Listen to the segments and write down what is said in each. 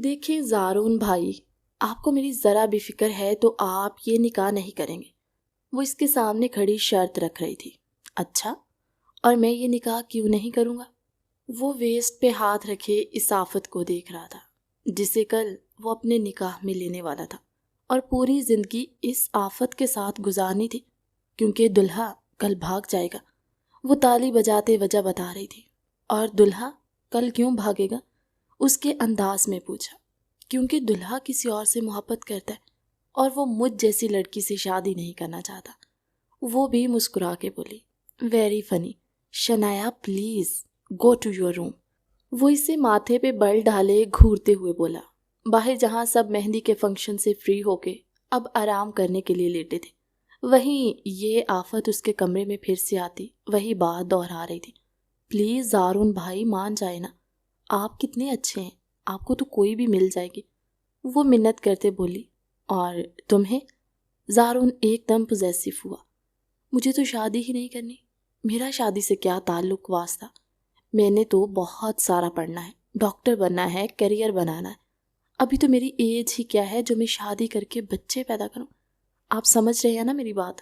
देखिए ज़ारून भाई, आपको मेरी ज़रा भी फिक्र है तो आप ये निकाह नहीं करेंगे। वो इसके सामने खड़ी शर्त रख रही थी। अच्छा, और मैं ये निकाह क्यों नहीं करूँगा? वो वेस्ट पे हाथ रखे इस आफत को देख रहा था जिसे कल वो अपने निकाह में लेने वाला था और पूरी जिंदगी इस आफत के साथ गुजारनी थी क्योंकि दुल्हा कल भाग जाएगा। वो ताली बजाते वजह बता रही थी। और दुल्हा कल क्यों भागेगा? उसके अंदाज में पूछा। क्योंकि दुल्हा किसी और से मोहब्बत करता है और वो मुझ जैसी लड़की से शादी नहीं करना चाहता। वो भी मुस्कुरा के बोली, very funny Shanaya, please go to your room. वो इसे माथे पे बल डाले घूरते हुए बोला। बाहर जहाँ सब मेहंदी के फंक्शन से फ्री होके अब आराम करने के लिए लेटे थे, वहीं ये आफत उसके कमरे में फिर से आती वही बात दोहरा रही थी। प्लीज ज़ारून भाई मान जाए ना, आप कितने अच्छे हैं, आपको तो कोई भी मिल जाएगी। वो मिन्नत करते बोली। और तुम्हें? ज़ारून एकदम पॉजेसिव हुआ। मुझे तो शादी ही नहीं करनी। मेरा शादी से क्या ताल्लुक वास्ता? मैंने तो बहुत सारा पढ़ना है, डॉक्टर बनना है, करियर बनाना है। अभी तो मेरी एज ही क्या है जो मैं शादी करके बच्चे पैदा करूं? आप समझ रहे हैं ना मेरी बात?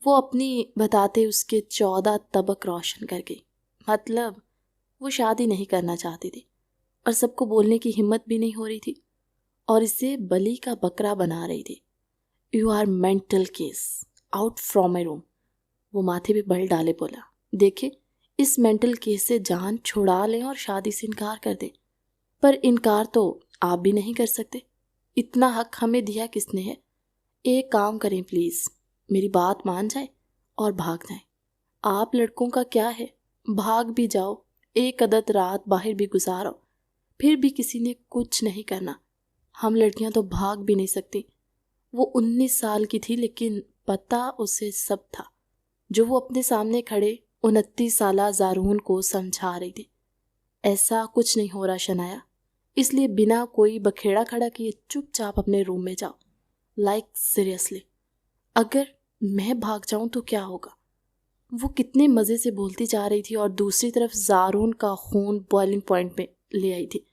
वो अपनी बताते उसके 14 तबक रोशन कर गई। मतलब वो शादी नहीं करना चाहती थी और सबको बोलने की हिम्मत भी नहीं हो रही थी और इसे बलि का बकरा बना रही थी। You are mental case, out from my room. वो माथे पे बल डाले बोला। देखे, इस मेंटल केस से जान छुड़ा लें और शादी से इनकार कर दें, पर इनकार तो आप भी नहीं कर सकते। इतना हक हमें दिया किसने है? एक काम करें प्लीज, मेरी बात मान जाए और भाग जाएं। आप लड़कों का क्या है, भाग भी जाओ, एक अदद रात बाहर भी गुजारो, फिर भी किसी ने कुछ नहीं करना। हम लड़कियां तो भाग भी नहीं सकती। वो 19 साल की थी लेकिन पता उसे सब था जो वो अपने सामने खड़े 29 साला ज़ारून को समझा रही थी। ऐसा कुछ नहीं हो रहा शनाया, इसलिए बिना कोई बखेड़ा खड़ा किए चुपचाप अपने रूम में जाओ। लाइक सीरियसली, अगर मैं भाग जाऊं तो क्या होगा? वो कितने मज़े से बोलती जा रही थी और दूसरी तरफ ज़ारून का खून बॉइलिंग पॉइंट पे ले आई थी।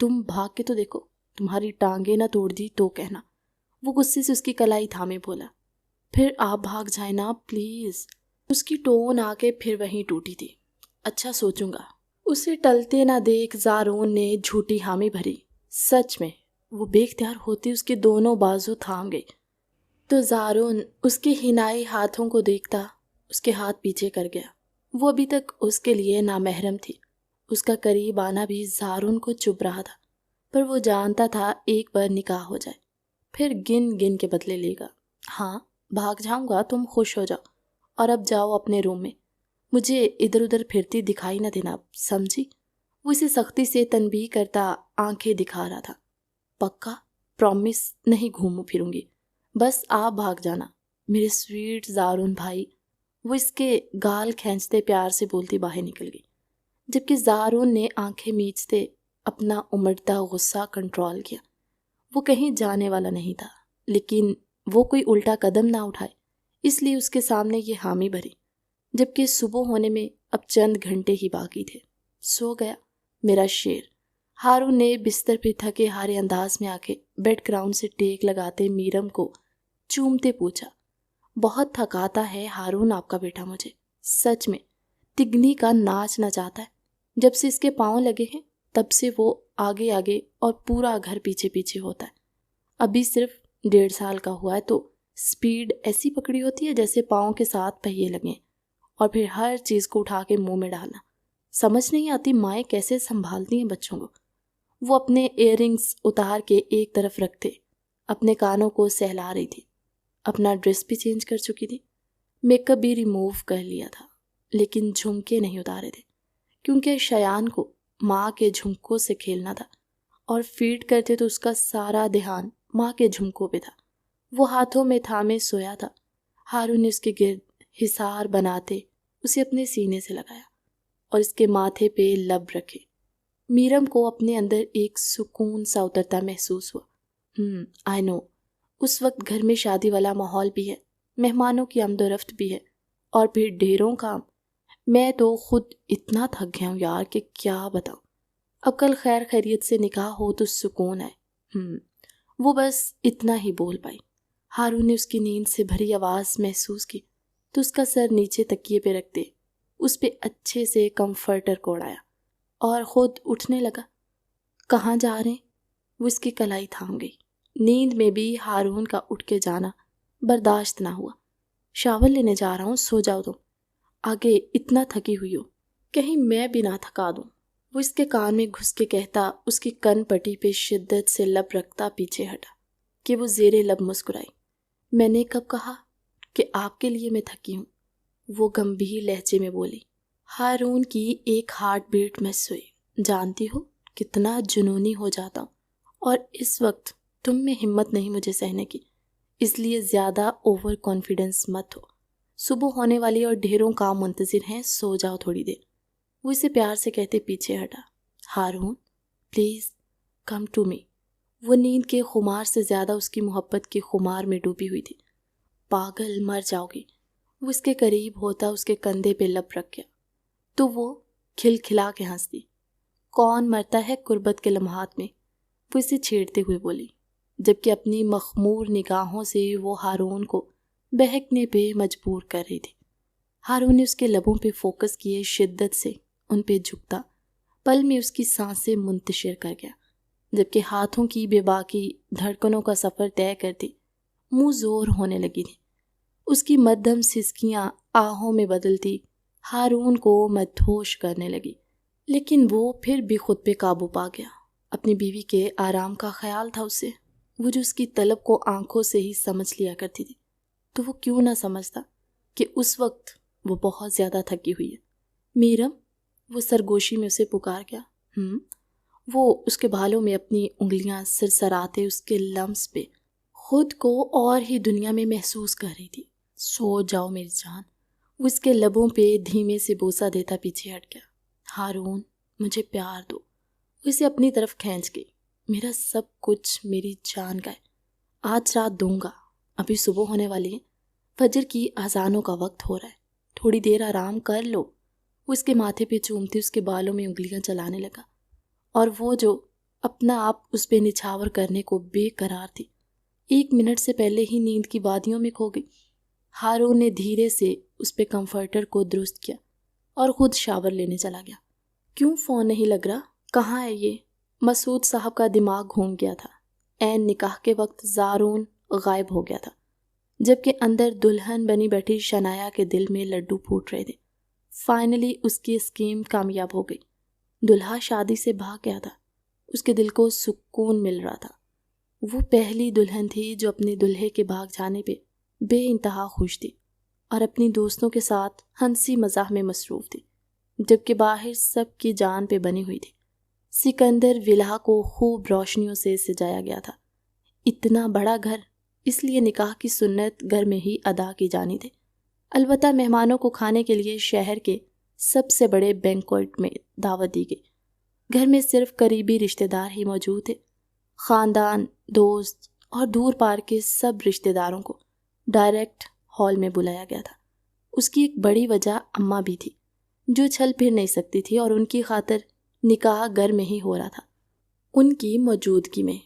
तुम भाग के तो देखो, तुम्हारी टांगे ना तोड़ दी तो कहना। वो गुस्से से उसकी कलाई थामे बोला। फिर आप भाग जाए ना प्लीज। उसकी टोन आके फिर वहीं टूटी थी। अच्छा सोचूंगा। उसे टलते ना देख ज़ारून ने झूठी हामी भरी। सच में वो बेख्तियार होती उसके दोनों बाजू थाम गई तो ज़ारून उसके हिनाई हाथों को देखता उसके हाथ पीछे कर गया। वो अभी तक उसके लिए नामहरम थी। उसका करीब आना भी ज़ारून को चुभ रहा था, पर वो जानता था एक बार निकाह हो जाए फिर गिन गिन के बदले लेगा। हाँ, भाग जाऊंगा, तुम खुश हो जाओ और अब जाओ अपने रूम में। मुझे इधर उधर फिरती दिखाई न देना, समझी? वो इसे सख्ती से तनबीह करता आंखें दिखा रहा था। पक्का? प्रॉमिस नहीं घूमू फिरूंगी, बस आप भाग जाना मेरे स्वीट ज़ारून भाई। वो इसके गाल खींचते प्यार से बोलती बाहर निकल गई, जबकि ज़ारून ने आंखें मीचते अपना उमड़ता गुस्सा कंट्रोल किया। वो कहीं जाने वाला नहीं था, लेकिन वो कोई उल्टा कदम ना उठाए इसलिए उसके सामने ये हामी भरी, जबकि सुबह होने में अब चंद घंटे ही बाकी थे। सो गया मेरा शेर। हारून ने बिस्तर पे थके हारे अंदाज में आके बेड ग्राउंड से टेक लगाते मीरम को चूमते पूछा। बहुत थकाता है हारून आपका बेटा मुझे, सच में तिगनी का नाच ना चाहता है। जब से इसके पाँव लगे हैं तब से वो आगे आगे और पूरा घर पीछे पीछे होता है। अभी सिर्फ 1.5 साल का हुआ है तो स्पीड ऐसी पकड़ी होती है जैसे पाँव के साथ पहिए लगे और फिर हर चीज़ को उठा के मुंह में डालना। समझ नहीं आती माएँ कैसे संभालती हैं बच्चों को। वो अपने इयररिंग्स उतार के एक तरफ रखते अपने कानों को सहला रही थी। अपना ड्रेस भी चेंज कर चुकी थी, मेकअप भी रिमूव कर लिया था, लेकिन झुमके नहीं उतारे थे क्योंकि शयान को माँ के झुमकों से खेलना था और फीड करते तो उसका सारा ध्यान माँ के झुमकों पे था। वो हाथों में थामे सोया था। हारून ने उसके गिर्द हिसार बनाते उसे अपने सीने से लगाया और इसके माथे पे लब रखे। मीरम को अपने अंदर एक सुकून सा उतरता महसूस हुआ। आई नो, उस वक्त घर में शादी वाला माहौल भी है, मेहमानों की आमदोरफ्त भी है और फिर ढेरों काम। मैं तो खुद इतना थक गया हूँ यार कि क्या बताऊँ। अब कल खैर खैरियत से निकाह हो तो सुकून है। वो बस इतना ही बोल पाई। हारून ने उसकी नींद से भरी आवाज़ महसूस की तो उसका सर नीचे तकिए पे रखते उस पे अच्छे से कंफर्टर को उड़ाया और ख़ुद उठने लगा। कहाँ जा रहे हैं? वो इसकी कलाई थाम गई। नींद में भी हारून का उठ के जाना बर्दाश्त ना हुआ। शावर लेने जा रहा हूँ, सो जाओ तुम, आगे इतना थकी हुई हो, कहीं मैं भी ना थका दूँ। वो इसके कान में घुस के कहता उसकी कन पट्टी पे शिद्दत से लब रखता पीछे हटा कि वो ज़ेरे लब मुस्कुराई। मैंने कब कहा कि आपके लिए मैं थकी हूँ? वो गंभीर लहजे में बोली। हारून की एक हार्ट बीट मिस हुई। जानती हो कितना जुनूनी हो जाता हूँ, और इस वक्त तुम में हिम्मत नहीं मुझे सहने की, इसलिए ज़्यादा ओवर कॉन्फिडेंस मत हो। सुबह होने वाली और ढेरों काम मुंतज़िर हैं, सो जाओ थोड़ी देर। वो इसे प्यार से कहते पीछे हटा। हारून प्लीज़ कम टू मी। वो नींद के खुमार से ज़्यादा उसकी मोहब्बत के खुमार में डूबी हुई थी। पागल, मर जाओगी। वो इसके करीब होता उसके कंधे पे लब रख गया तो वो खिलखिला के हंसती। कौन मरता है कुर्बत के लम्हात में, वो इसे छेड़ते हुए बोली, जबकि अपनी मखमूर निगाहों से वो हारून को बहकने पे मजबूर कर रही थी। हारून ने उसके लबों पे फोकस किए, शिद्दत से उन पे झुकता, पल में उसकी सांसें मुंतशिर कर गया, जबकि हाथों की बेबाकी धड़कनों का सफ़र तय करती मुंह जोर होने लगी थी। उसकी मध्यम सिसकियां आहों में बदलती हारून को मदहोश करने लगी, लेकिन वो फिर भी खुद पे काबू पा गया। अपनी बीवी के आराम का ख्याल था उसे। वो जो उसकी तलब को आंखों से ही समझ लिया करती थी, तो वो क्यों ना समझता कि उस वक्त वो बहुत ज़्यादा थकी हुई है। मीरम, वो सरगोशी में उसे पुकार गया। वो उसके बालों में अपनी उंगलियां सरसराते उसके लम्स पे खुद को और ही दुनिया में महसूस कर रही थी। सो जाओ मेरी जान। वो उसके लबों पे धीमे से बोसा देता पीछे हट गया। हारून मुझे प्यार दो। वो इसे अपनी तरफ खींच गई। मेरा सब कुछ मेरी जान का है, आज रात दूंगा। अभी सुबह होने वाली है, फजर की अजानों का वक्त हो रहा है, थोड़ी देर आराम कर लो। वो उसके माथे पे चूमती उसके बालों में उंगलियां चलाने लगा, और वो जो अपना आप उस पे निछावर करने को बेकरार थी, 1 मिनट से पहले ही नींद की वादियों में खो गई। हारून ने धीरे से उस पे कंफर्टर को दुरुस्त किया और खुद शावर लेने चला गया। क्यों फ़ोन नहीं लग रहा? कहाँ है ये? मसूद साहब का दिमाग घूम गया था। ऐन निकाह के वक्त ज़ारून गायब हो गया था, जबकि अंदर दुल्हन बनी बैठी शनाया के दिल में लड्डू फूट रहे थे। फाइनली उसकी स्कीम कामयाब हो गई। दुल्हा शादी से भाग गया था। उसके दिल को सुकून मिल रहा था। वो पहली दुल्हन थी जो अपने दुल्हे के भाग जाने पे बेइंतहा खुश थी और अपनी दोस्तों के साथ हंसी मजाक में मसरूफ़ थी, जबकि बाहर सब की जान पे बनी हुई थी। सिकंदर विला को खूब रोशनियों से सजाया गया था। इतना बड़ा घर, इसलिए निकाह की सुन्नत घर में ही अदा की जानी थी। अलबत्ता मेहमानों को खाने के लिए शहर के सबसे बड़े बैंक्वेट में दावत दी गई। घर में सिर्फ करीबी रिश्तेदार ही मौजूद थे। ख़ानदान, दोस्त और दूर पार के सब रिश्तेदारों को डायरेक्ट हॉल में बुलाया गया था। उसकी एक बड़ी वजह अम्मा भी थी, जो चल फिर नहीं सकती थी, और उनकी खातिर निकाह घर में ही हो रहा था। उनकी मौजूदगी में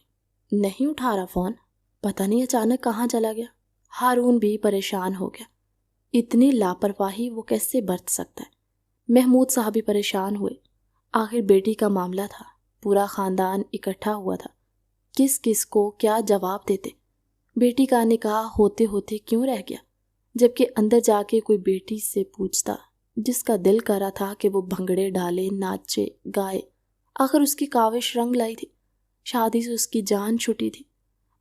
नहीं उठा रहा फ़ोन, पता नहीं अचानक कहाँ चला गया। हारून भी परेशान हो गया। इतनी लापरवाही वो कैसे बरत सकता है? महमूद साहब भी परेशान हुए। आखिर बेटी का मामला था, पूरा ख़ानदान इकट्ठा हुआ था। किस किस को क्या जवाब देते? बेटी का निकाह होते होते क्यों रह गया? जबकि अंदर जाके कोई बेटी से पूछता जिसका दिल कर रहा था कि वो भंगड़े डाले, नाचे, गाए। आखिर उसकी काविश रंग लाई थी। शादी से उसकी जान छुटी थी।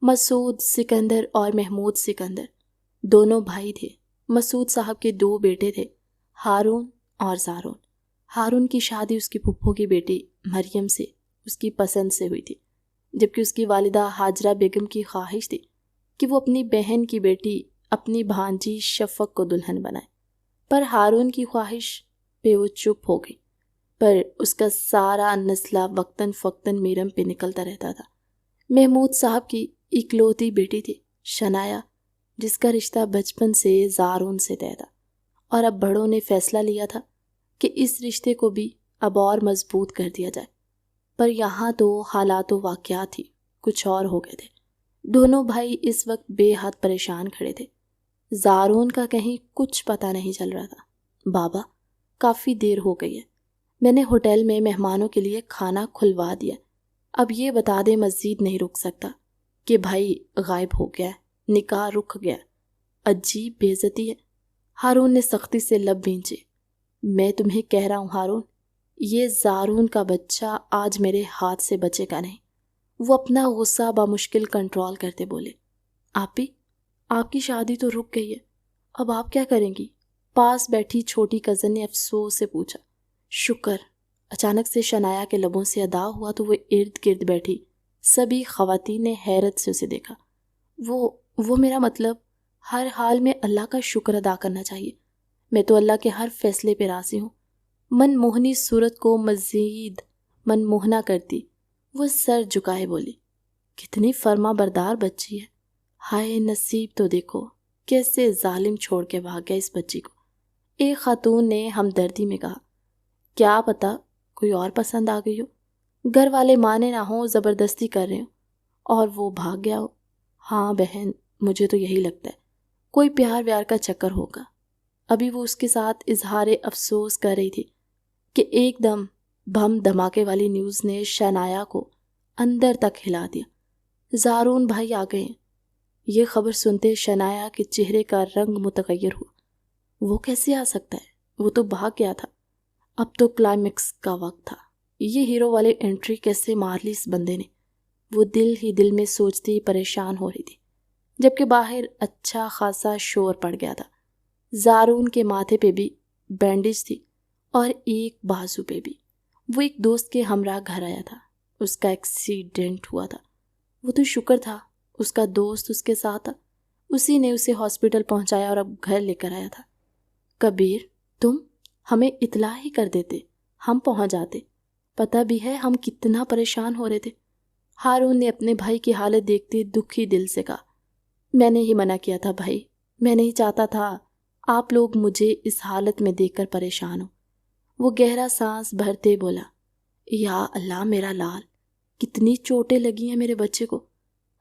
मसूद सिकंदर और महमूद सिकंदर दोनों भाई थे। मसूद साहब के 2 बेटे थे, हारून और ज़ारून। हारून की शादी उसकी फुप्पो की बेटी मरियम से उसकी पसंद से हुई थी, जबकि उसकी वालिदा हाजरा बेगम की ख्वाहिश थी कि वो अपनी बहन की बेटी अपनी भांजी शफ़क़ को दुल्हन बनाए। पर हारून की ख्वाहिश पे वो चुप हो गई। पर उसका सारा नस्ला वक्तन फ़क्तन मीरम पे निकलता रहता था। महमूद साहब की इकलौती बेटी थी शनाया, जिसका रिश्ता बचपन से ज़ारून से तय था, और अब बड़ों ने फैसला लिया था कि इस रिश्ते को भी अब और मजबूत कर दिया जाए। पर यहाँ तो हालात व वाक़यात ही कुछ और हो गए थे। दोनों भाई इस वक्त बेहद परेशान खड़े थे। ज़ारून का कहीं कुछ पता नहीं चल रहा था। बाबा, काफ़ी देर हो गई है, मैंने होटल में मेहमानों के लिए खाना खुलवा दिया, अब ये बता दे मज़ीद नहीं रुक सकता कि भाई गायब हो गया है, निकाह रुक गया। अजीब बेइज्जती है। हारून ने सख्ती से लब भींचे। मैं तुम्हें कह रहा हूँ हारून, ये ज़ारून का बच्चा आज मेरे हाथ से बचेगा नहीं। वो अपना गुस्सा बामुश्किल कंट्रोल करते बोले, आपी, आपकी शादी तो रुक गई है, अब आप क्या करेंगी? पास बैठी छोटी कज़न ने अफसोस से पूछा। शुक्र। अचानक से शनाया के लबों से अदा हुआ तो वो इर्द गिर्द बैठी सभी ख़वातीन ने हैरत से उसे देखा। वो मेरा मतलब, हर हाल में अल्लाह का शुक्र अदा करना चाहिए। मैं तो अल्लाह के हर फैसले पे राज़ी हूँ। मनमोहनी सूरत को मज़ीद मनमोहना करती वो सर झुकाए बोली, कितनी फर्मा बरदार बच्ची है। हाय नसीब तो देखो, कैसे जालिम छोड़ के भाग गया इस बच्ची को। एक खातून ने हमदर्दी में कहा, क्या पता कोई और पसंद आ गई हो, घर वाले माने ना हो, ज़बरदस्ती कर रहे हो और वो भाग गया हो। हाँ बहन, मुझे तो यही लगता है, कोई प्यार व्यार का चक्कर होगा। अभी वो उसके साथ इजहार अफसोस कर रही थी कि एकदम बम धमाके वाली न्यूज़ ने शनाया को अंदर तक हिला दिया। ज़ारून भाई आ गए हैं। ये खबर सुनते शनाया के चेहरे का रंग मुतगय्यर हुआ। वो कैसे आ सकता है, वो तो भाग गया था। अब तो क्लाइमेक्स का वक्त था। ये हीरो वाले एंट्री कैसे मार ली इस बंदे ने, वो दिल ही दिल में सोचती ही परेशान हो रही थी, जबकि बाहर अच्छा खासा शोर पड़ गया था। ज़ारून के माथे पे भी बैंडेज थी और एक बाजू पे भी। वो एक दोस्त के हमरा घर आया था, उसका एक्सीडेंट हुआ था। वो तो शुक्र था उसका दोस्त उसके साथ था, उसी ने उसे हॉस्पिटल पहुंचाया और अब घर लेकर आया था। कबीर, तुम हमें इतला ही कर देते, हम पहुंच जाते। पता भी है हम कितना परेशान हो रहे थे। हारून ने अपने भाई की हालत देखते दुखी दिल से कहा, मैंने ही मना किया था भाई, मैं नहीं चाहता था आप लोग मुझे इस हालत में देखकर परेशान हो। वो गहरा सांस भरते बोला, या अल्लाह मेरा लाल, कितनी चोटें लगी हैं मेरे बच्चे को,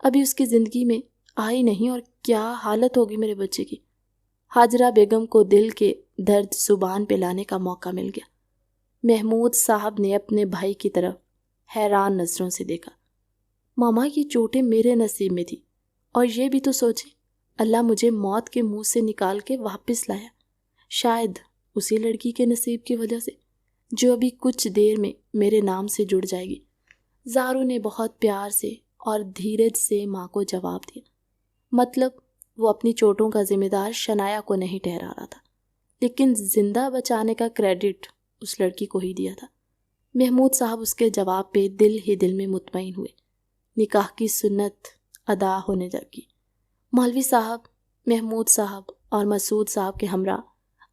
अभी उसकी ज़िंदगी में आई नहीं और क्या हालत होगी मेरे बच्चे की। हाजरा बेगम को दिल के दर्द जुबान पे लाने का मौका मिल गया। महमूद साहब ने अपने भाई की तरफ हैरान नज़रों से देखा। मामा, ये चोटें मेरे नसीब में थी, और ये भी तो सोचे अल्लाह मुझे मौत के मुंह से निकाल के वापस लाया, शायद उसी लड़की के नसीब की वजह से, जो अभी कुछ देर में मेरे नाम से जुड़ जाएगी। ज़ारू ने बहुत प्यार से और धीरज से माँ को जवाब दिया। मतलब वो अपनी चोटों का जिम्मेदार शनाया को नहीं ठहरा रहा था, लेकिन जिंदा बचाने का क्रेडिट उस लड़की को ही दिया था। महमूद साहब उसके जवाब पे दिल ही दिल में मुतमईन हुए। निकाह की सुन्नत अदा होने लगी। मौलवी साहब, महमूद साहब और मसूद साहब के हमरा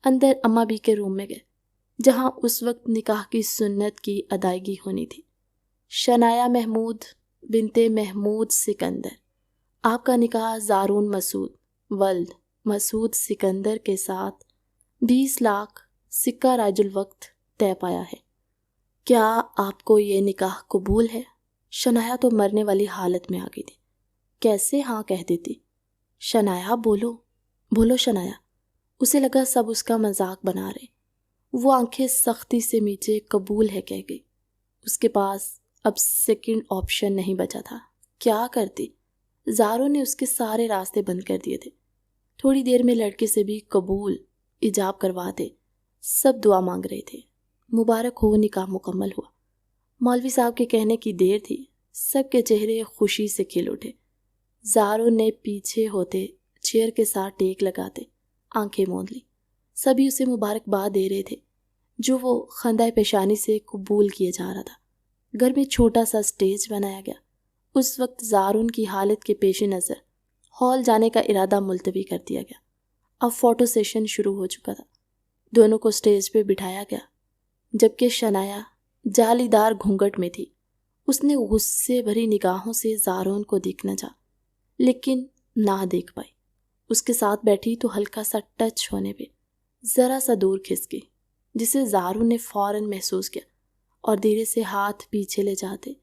अंदर अम्मा बी के रूम में गए, जहां उस वक्त निकाह की सुन्नत की अदायगी होनी थी। शनाया महमूद बिनते महमूद सिकंदर, आपका निकाह ज़ारून मसूद वल्द मसूद सिकंदर के साथ 20 लाख सिक्का राजुल वक्त तय पाया है। क्या आपको ये निकाह कबूल है? शनाया तो मरने वाली हालत में आ गई थी। कैसे हाँ कह देती। शनाया, बोलो बोलो शनाया। उसे लगा सब उसका मजाक बना रहे। वो आंखें सख्ती से नीचे कबूल है कह गई। उसके पास अब सेकंड ऑप्शन नहीं बचा था। क्या करती? ज़ारो ने उसके सारे रास्ते बंद कर दिए थे। थोड़ी देर में लड़के से भी कबूल इजाब करवाते सब दुआ मांग रहे थे। मुबारक हो, निकाह मुकम्मल हुआ। मौलवी साहब के कहने की देर थी, सबके चेहरे खुशी से खिल उठे। ज़ारो ने पीछे होते चेयर के साथ टेक लगाते आंखें मूंद ली। सभी उसे मुबारकबाद दे रहे थे, जो वो खंदाए पेशानी से कबूल किए जा रहा था। घर में छोटा सा स्टेज बनाया गया। उस वक्त ज़ारून की हालत के पेश नज़र हॉल जाने का इरादा मुलतवी कर दिया गया। अब फ़ोटो सेशन शुरू हो चुका था। दोनों को स्टेज पे बिठाया गया, जबकि शनाया जालीदार घूंघट में थी। उसने गुस्से भरी निगाहों से ज़ारून को देखना चाहा, लेकिन ना देख पाई। उसके साथ बैठी तो हल्का सा टच होने पे ज़रा सा दूर खिसकी, जिसे ज़ारून ने फ़ौरन महसूस किया और धीरे से हाथ पीछे ले जाते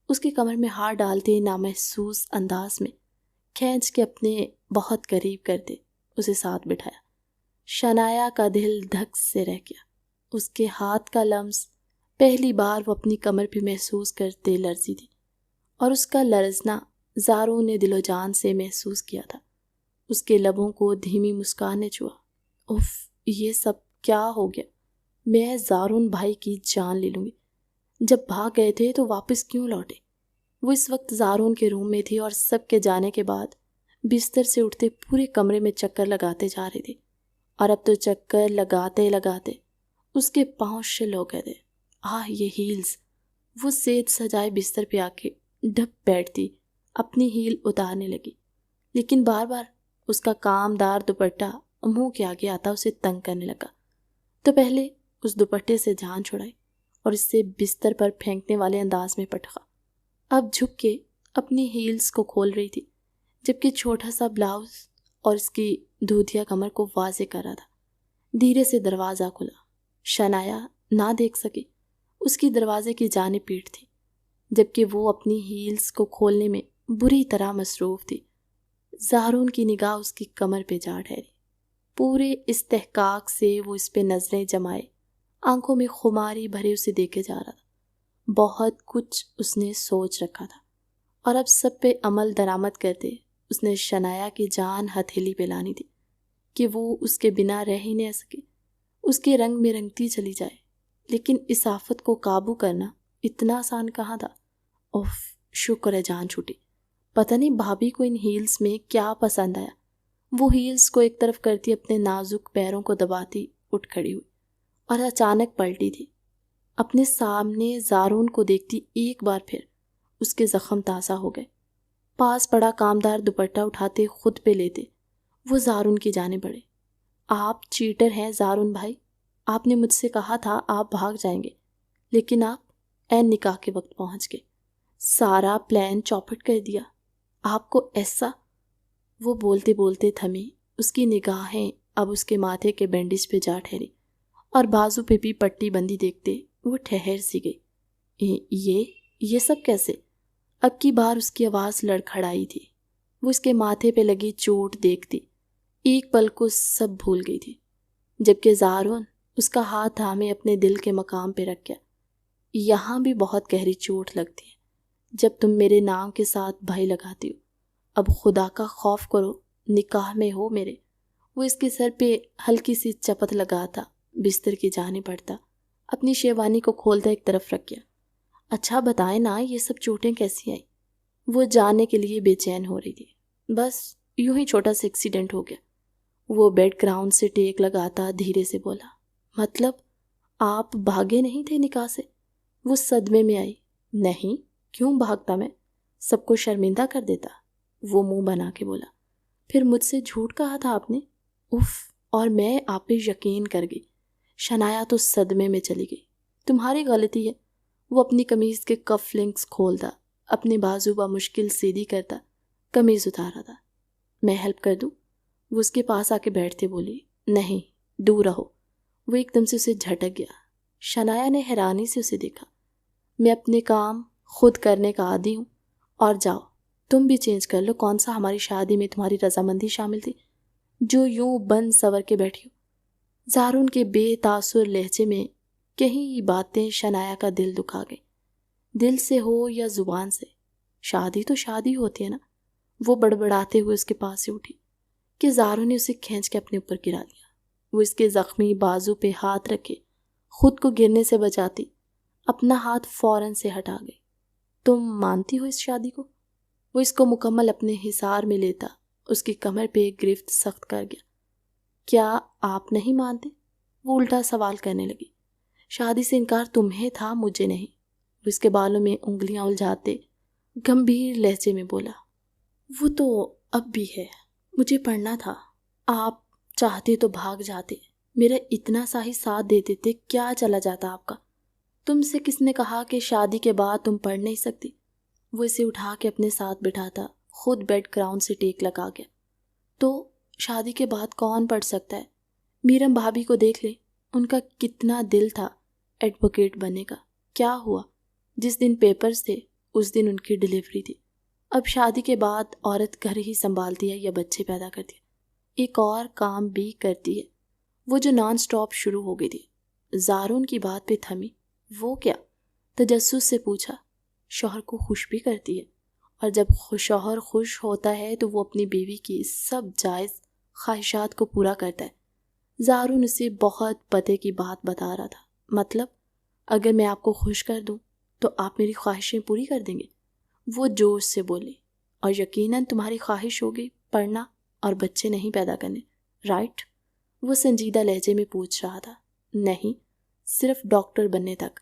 उसकी कमर में हाथ डालते नामहसूस अंदाज में खींच के अपने बहुत करीब करते उसे साथ बिठाया। शनाया का दिल धक से रह गया। उसके हाथ का लम्स पहली बार वो अपनी कमर पे महसूस करते लर्जी थी और उसका लरजना ज़ारून ने दिलो जान से महसूस किया था। उसके लबों को धीमी मुस्कान ने छुआ। उफ, ये सब क्या हो गया? मैं ज़ारून भाई की जान ले लूँगी। जब भाग गए थे तो वापस क्यों लौटे? वो इस वक्त ज़ारून के रूम में थी और सबके जाने के बाद बिस्तर से उठते पूरे कमरे में चक्कर लगाते जा रहे थे और अब तो चक्कर लगाते लगाते उसके पाँव शिल हो गए थे। ये हील्स! वो सेज सजाए बिस्तर पे आके ढप बैठती अपनी हील उतारने लगी, लेकिन बार बार उसका कामदार दुपट्टा मुंह के आगे आता उसे तंग करने लगा। तो पहले उस दुपट्टे से जान छुड़ाई और इससे बिस्तर पर फेंकने वाले अंदाज में पटका। अब झुक के अपनी हील्स को खोल रही थी, जबकि छोटा सा ब्लाउज और इसकी धूतिया कमर को वाजे कर रहा था। धीरे से दरवाज़ा खुला। शनाया ना देख सकी, उसकी दरवाजे की जानिब पीठ थी, जबकि वो अपनी हील्स को खोलने में बुरी तरह मसरूफ़ थी। ज़ारून की निगाह उसकी कमर पे जा ठहरी। पूरे इस्तेहकाक से वो इस पे नज़रें जमाए आंखों में खुमारी भरे उसे देखे जा रहा था। बहुत कुछ उसने सोच रखा था और अब सब पे अमल दरामद करते उसने शनाया की जान हथेली पे लानी थी कि वो उसके बिना रह ही नहीं सके, उसके रंग में रंगती चली जाए। लेकिन इस आफत को काबू करना इतना आसान कहाँ था। उफ, शुक्र है जान छूटी। पता नहीं भाभी को इन हील्स में क्या पसंद आया। वो हील्स को एक तरफ करती अपने नाजुक पैरों को दबाती उठ खड़ी हुई और अचानक पलटी थी। अपने सामने ज़ारून को देखती एक बार फिर उसके ज़ख्म ताज़ा हो गए। पास पड़ा कामदार दुपट्टा उठाते खुद पे लेते वो ज़ारून की जाने बढ़े। आप चीटर हैं ज़ारून भाई, आपने मुझसे कहा था आप भाग जाएंगे, लेकिन आप ऐन निकाह के वक्त पहुंच गए। सारा प्लान चौपट कर दिया। आपको ऐसा। वो बोलते बोलते थमी। उसकी निगाहें अब उसके माथे के बैंडेज पे जा ठहरी और बाजू पे भी पट्टी बंदी देखते वो ठहर सी गई। ये सब कैसे? अब की बार उसकी आवाज़ लड़खड़ाई थी। वो उसके माथे पे लगी चोट देखती एक पल को सब भूल गई थी, जबकि ज़ारून उसका हाथ थामे अपने दिल के मकाम पे रख गया। यहाँ भी बहुत गहरी चोट लगती है जब तुम मेरे नाम के साथ भाई लगाती हो। अब खुदा का खौफ करो, निकाह में हो मेरे। वो इसके सर पे हल्की सी चपत लगाता बिस्तर की जाने पड़ता, अपनी शेरवानी को खोलता एक तरफ रख गया। अच्छा बताएं ना, ये सब चोटें कैसी आई? वो जानने के लिए बेचैन हो रही थी। बस यूं ही छोटा सा एक्सीडेंट हो गया। वो बेड ग्राउंड से टेक लगाता धीरे से बोला। मतलब आप भागे नहीं थे निकाह से? वो सदमे में आई। नहीं, क्यों भागता मैं? सबको शर्मिंदा कर देता। वो मुंह बना के बोला। फिर मुझसे झूठ कहा था आपने? उफ, और मैं आप पे यकीन कर गई। शनाया तो सदमे में चली गई। तुम्हारी गलती है। वो अपनी कमीज के कफ लिंक्स खोलता, अपने बाजू मुश्किल सीधी करता, कमीज उतारा था। मैं हेल्प कर दूं? वो उसके पास आके बैठते बोली। नहीं, दूर रहो। वो एकदम से उसे झटक गया। शनाया ने हैरानी से उसे देखा। मैं अपने काम खुद करने का आदी हूँ। और जाओ, तुम भी चेंज कर लो। कौन सा हमारी शादी में तुम्हारी रजामंदी शामिल थी जो यूं बन सवर के बैठी हो? ज़ारून के बेतासुर लहजे में कई बातें शनाया का दिल दुखा गई। दिल से हो या जुबान से, शादी तो शादी होती है ना। वो बड़बड़ाते हुए उसके पास से उठी कि ज़ारून ने उसे खींच के अपने ऊपर गिरा दिया। वो इसके जख्मी बाजू पे हाथ रखे खुद को गिरने से बचाती अपना हाथ फौरन से हटा गई। तुम मानती हो इस शादी को? वो इसको मुकम्मल अपने हिसार में लेता उसकी कमर पे गिरफ्त सख्त कर गया। क्या आप नहीं मानते? वो उल्टा सवाल करने लगी। शादी से इनकार तुम्हें था, मुझे नहीं। वो इसके बालों में उंगलियां उलझाते गंभीर लहजे में बोला। वो तो अब भी है। मुझे पढ़ना था। आप चाहते तो भाग जाते, मेरा इतना सा ही साथ दे देते, क्या चला जाता आपका? तुमसे किसने कहा कि शादी के बाद तुम पढ़ नहीं सकती? वो इसे उठा के अपने साथ बिठाता खुद बेड ग्राउंड से टेक लगा गया। तो शादी के बाद कौन पढ़ सकता है? मीरम भाभी को देख ले, उनका कितना दिल था एडवोकेट बनने का, क्या हुआ? जिस दिन पेपर्स थे उस दिन उनकी डिलीवरी थी। अब शादी के बाद औरत घर ही संभालती है या बच्चे पैदा करती है, एक और काम भी करती है, वो जो नॉन स्टॉप शुरू हो गई थी। ज़ारून की बात पे थमी। वो क्या? तजस्सुस से पूछा। शौहर को खुश भी करती है, और जब शौहर खुश होता है तो वो अपनी बीवी की सब जायज़ ख्वाहिशात को पूरा करता है। ज़ारून उसे बहुत पते की बात बता रहा था। मतलब अगर मैं आपको खुश कर दूं तो आप मेरी ख्वाहिशें पूरी कर देंगे? वो जोश से बोली। और यकीनन तुम्हारी ख्वाहिश होगी पढ़ना और बच्चे नहीं पैदा करने, राइट? वो संजीदा लहजे में पूछ रहा था। नहीं, सिर्फ डॉक्टर बनने तक,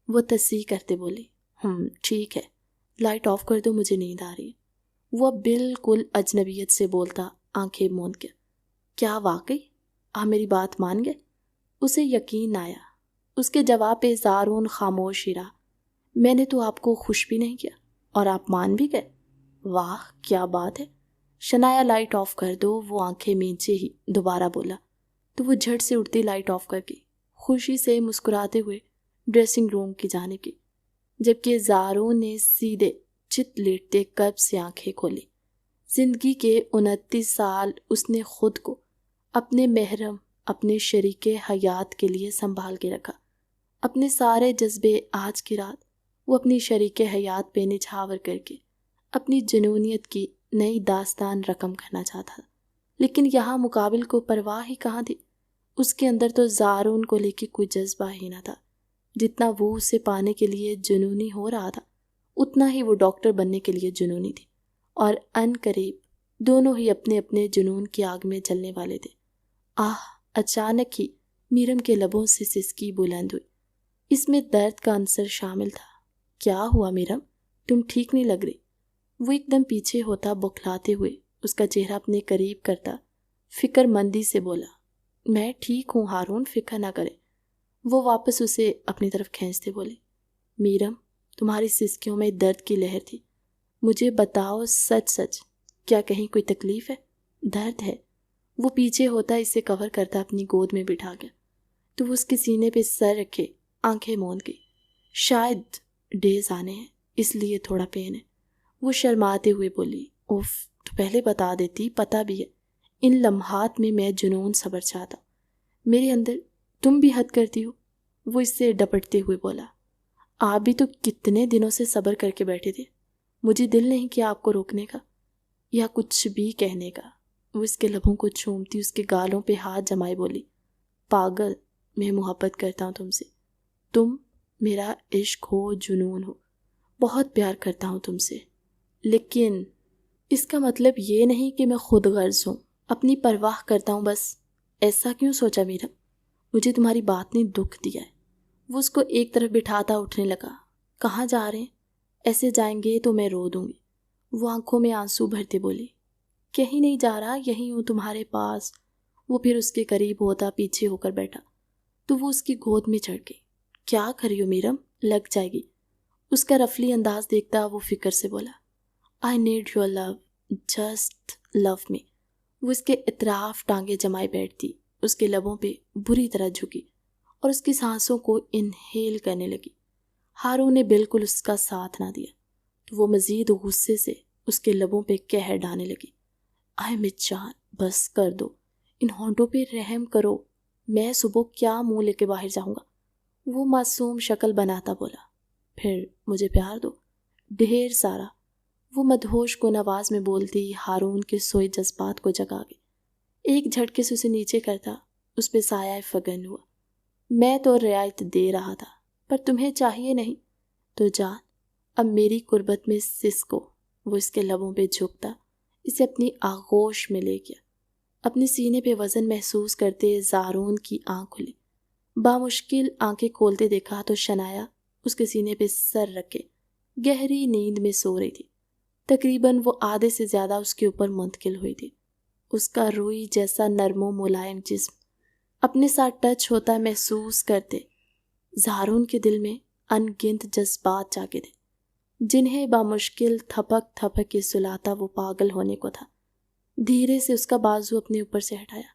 वो तस्सीह करते बोली। ठीक है, लाइट ऑफ कर दो, मुझे नींद आ रही है। वो बिल्कुल अजनबियत से बोलता, आंखें मूंद के। क्या वाकई आप मेरी बात मान गए? उसे यकीन आया। उसके जवाब पे ज़ारून खामोश ही रहा। मैंने तो आपको खुश भी नहीं किया और आप मान भी गए। वाह क्या बात है। शनाया लाइट ऑफ कर दो, वो आंखें मींचे ही दोबारा बोला तो वो झट से उठती लाइट ऑफ करके खुशी से मुस्कुराते हुए ड्रेसिंग रूम की जाने की, जबकि ज़ारून ने सीधे चित लेटते कब से आंखें खोली। जिंदगी के 29 साल उसने खुद को अपने महरम, अपने शरीके हयात के लिए संभाल के रखा। अपने सारे जज्बे आज की रात वो अपनी शरीके हयात पे निछावर करके अपनी जुनूनियत की नई दास्तान रकम करना चाहता, लेकिन यहाँ मुकाबिल को परवाह ही कहाँ थी। उसके अंदर तो ज़ारून को लेके कोई जज्बा ही ना था। जितना वो उसे पाने के लिए जुनूनी हो रहा था, उतना ही वो डॉक्टर बनने के लिए जुनूनी थी, और अनकरीब दोनों ही अपने अपने जुनून की आग में जलने वाले थे। आह! अचानक ही मीरम के लबों से सिसकी बुलंद हुई। इसमें दर्द का अंसर शामिल था। क्या हुआ मीरम, तुम ठीक नहीं लग रही? वो एकदम पीछे होता बौखलाते हुए उसका चेहरा अपने करीब करता फिक्रमंदी से बोला, मैं ठीक हूँ हारून, फिक्र ना करे। वो वापस उसे अपनी तरफ खींचते बोले, मीरम तुम्हारी सिसकियों में दर्द की लहर थी, मुझे बताओ सच सच, क्या कहीं कोई तकलीफ है, दर्द है? वो पीछे होता इसे कवर करता अपनी गोद में बिठा गया तो वो उसके सीने पे सर रखे आंखें मूंद गई। शायद डेज आने हैं इसलिए थोड़ा पेन है। वो शर्माते हुए बोली, उफ तो पहले बता देती, पता भी है इन लम्हात में मैं जुनून सब्र चाहता, मेरे अंदर तुम भी हद करती हो। वो इससे डपटते हुए बोला, आप भी तो कितने दिनों से सब्र करके बैठे थे, मुझे दिल नहीं किया आपको रोकने का या कुछ भी कहने का। वो इसके लबों को चूमती उसके गालों पे हाथ जमाए बोली, पागल, मैं मोहब्बत करता हूँ तुमसे, तुम मेरा इश्क हो, जुनून हो, बहुत प्यार करता हूँ तुमसे, लेकिन इसका मतलब ये नहीं कि मैं खुद गर्ज हूँ, अपनी परवाह करता हूँ बस। ऐसा क्यों सोचा मीरा? मुझे तुम्हारी बात ने दुख दिया है। वो उसको एक तरफ बिठाता उठने लगा। कहाँ जा रहे हैं? ऐसे जाएंगे तो मैं रो दूंगी। वो आंखों में आंसू भरते बोली, कहीं नहीं जा रहा, यहीं हूँ तुम्हारे पास। वो फिर उसके करीब होता पीछे होकर बैठा तो वो उसकी गोद में चढ़ गई। क्या कर रही हो मीरम, लग जाएगी। उसका रफली अंदाज देखता वो फिक्र से बोला, I need your love, just love me. वो उसके इतराफ टांगे जमाए बैठती, उसके लबों पे बुरी तरह झुकी और उसकी सांसों को इनहेल करने लगी। हारून ने बिल्कुल उसका साथ ना दिया तो वो मजीद गुस्से से उसके लबों पे कहर डालने लगी, आए मिजान, बस कर दो, इन होंठों पे रहम करो, मैं सुबह क्या मुंह लेके बाहर जाऊंगा। वो मासूम शक्ल बनाता बोला, फिर मुझे प्यार दो, ढेर सारा। वो मदहोश को नवाज में बोलती हारून के सोए जज्बात को जगा गई। एक झटके से उसे नीचे करता उस पे साया फगन हुआ। मैं तो रियायत दे रहा था, पर तुम्हें चाहिए नहीं तो जान, अब मेरी कुर्बत में सिसको। वो इसके लबों पे झुकता इसे अपनी आगोश में ले गया। अपने सीने पे वजन महसूस करते ज़ारून की आंख खुली। बामुश्किल आंखें खोलते देखा तो शनाया उसके सीने पे सर रखे गहरी नींद में सो रही थी। तकरीबन वो आधे से ज़्यादा उसके ऊपर मुंतकिल हुई थी। उसका रुई जैसा नरमो मुलायम जिस्म अपने साथ टच होता महसूस करते ज़ारून के दिल में अनगिनत जज्बात जागे थे, जिन्हें बामुश्किल थपक थपक के सुलाता वो पागल होने को था। धीरे से उसका बाजू अपने ऊपर से हटाया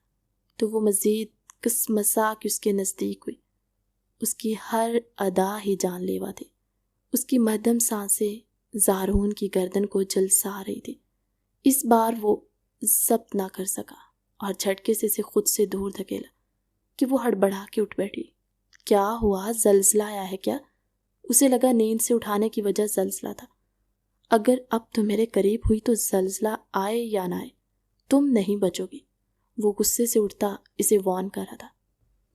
तो वो मज़ीद कसमसा के उसके नज़दीक हुई। उसकी हर अदा ही जानलेवा थी। उसकी मध्यम सांसें ज़ारून की गर्दन को झुलसा रही थी। इस बार वो जब्त ना कर सका और झटके से इसे खुद से दूर धकेला कि वो हड़बड़ा के उठ बैठी। क्या हुआ, जलजला आया है क्या? उसे लगा नींद से उठाने की वजह जलजला था। अगर अब तुम मेरे करीब हुई तो जलजला आए या ना आए, तुम नहीं बचोगी। वो गुस्से से उठता इसे वार्न कर रहा था।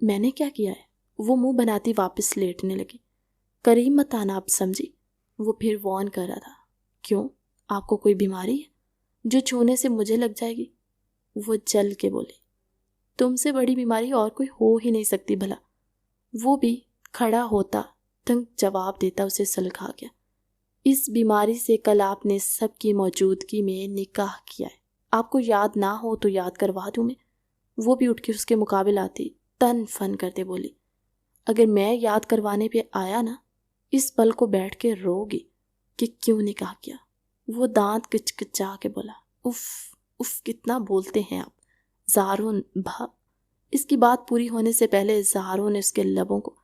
मैंने क्या किया है? वो मुंह बनाती वापस लेटने लगी। करीब मत आना, आप समझी? वो फिर वार्न कर रहा था। क्यों, आपको कोई बीमारी है जो छूने से मुझे लग जाएगी? वो जल के बोली। तुमसे बड़ी बीमारी और कोई हो ही नहीं सकती भला। वो भी खड़ा होता तंग जवाब देता उसे सुलझा गया। इस बीमारी से कल आपने सबकी मौजूदगी में निकाह किया है। आपको याद ना हो तो याद करवा दूं मैं। वो भी उठ के उसके मुकाबिल आती तन फन करते बोली। अगर मैं याद करवाने पे आया ना, इस पल को बैठ के रोगी कि क्यों निकाह किया। वो दांत किचकिचा के बोला। उफ उफ, कितना बोलते हैं आप ज़ारून भा। इसकी बात पूरी होने से पहले ज़ारून ने उसके लबों को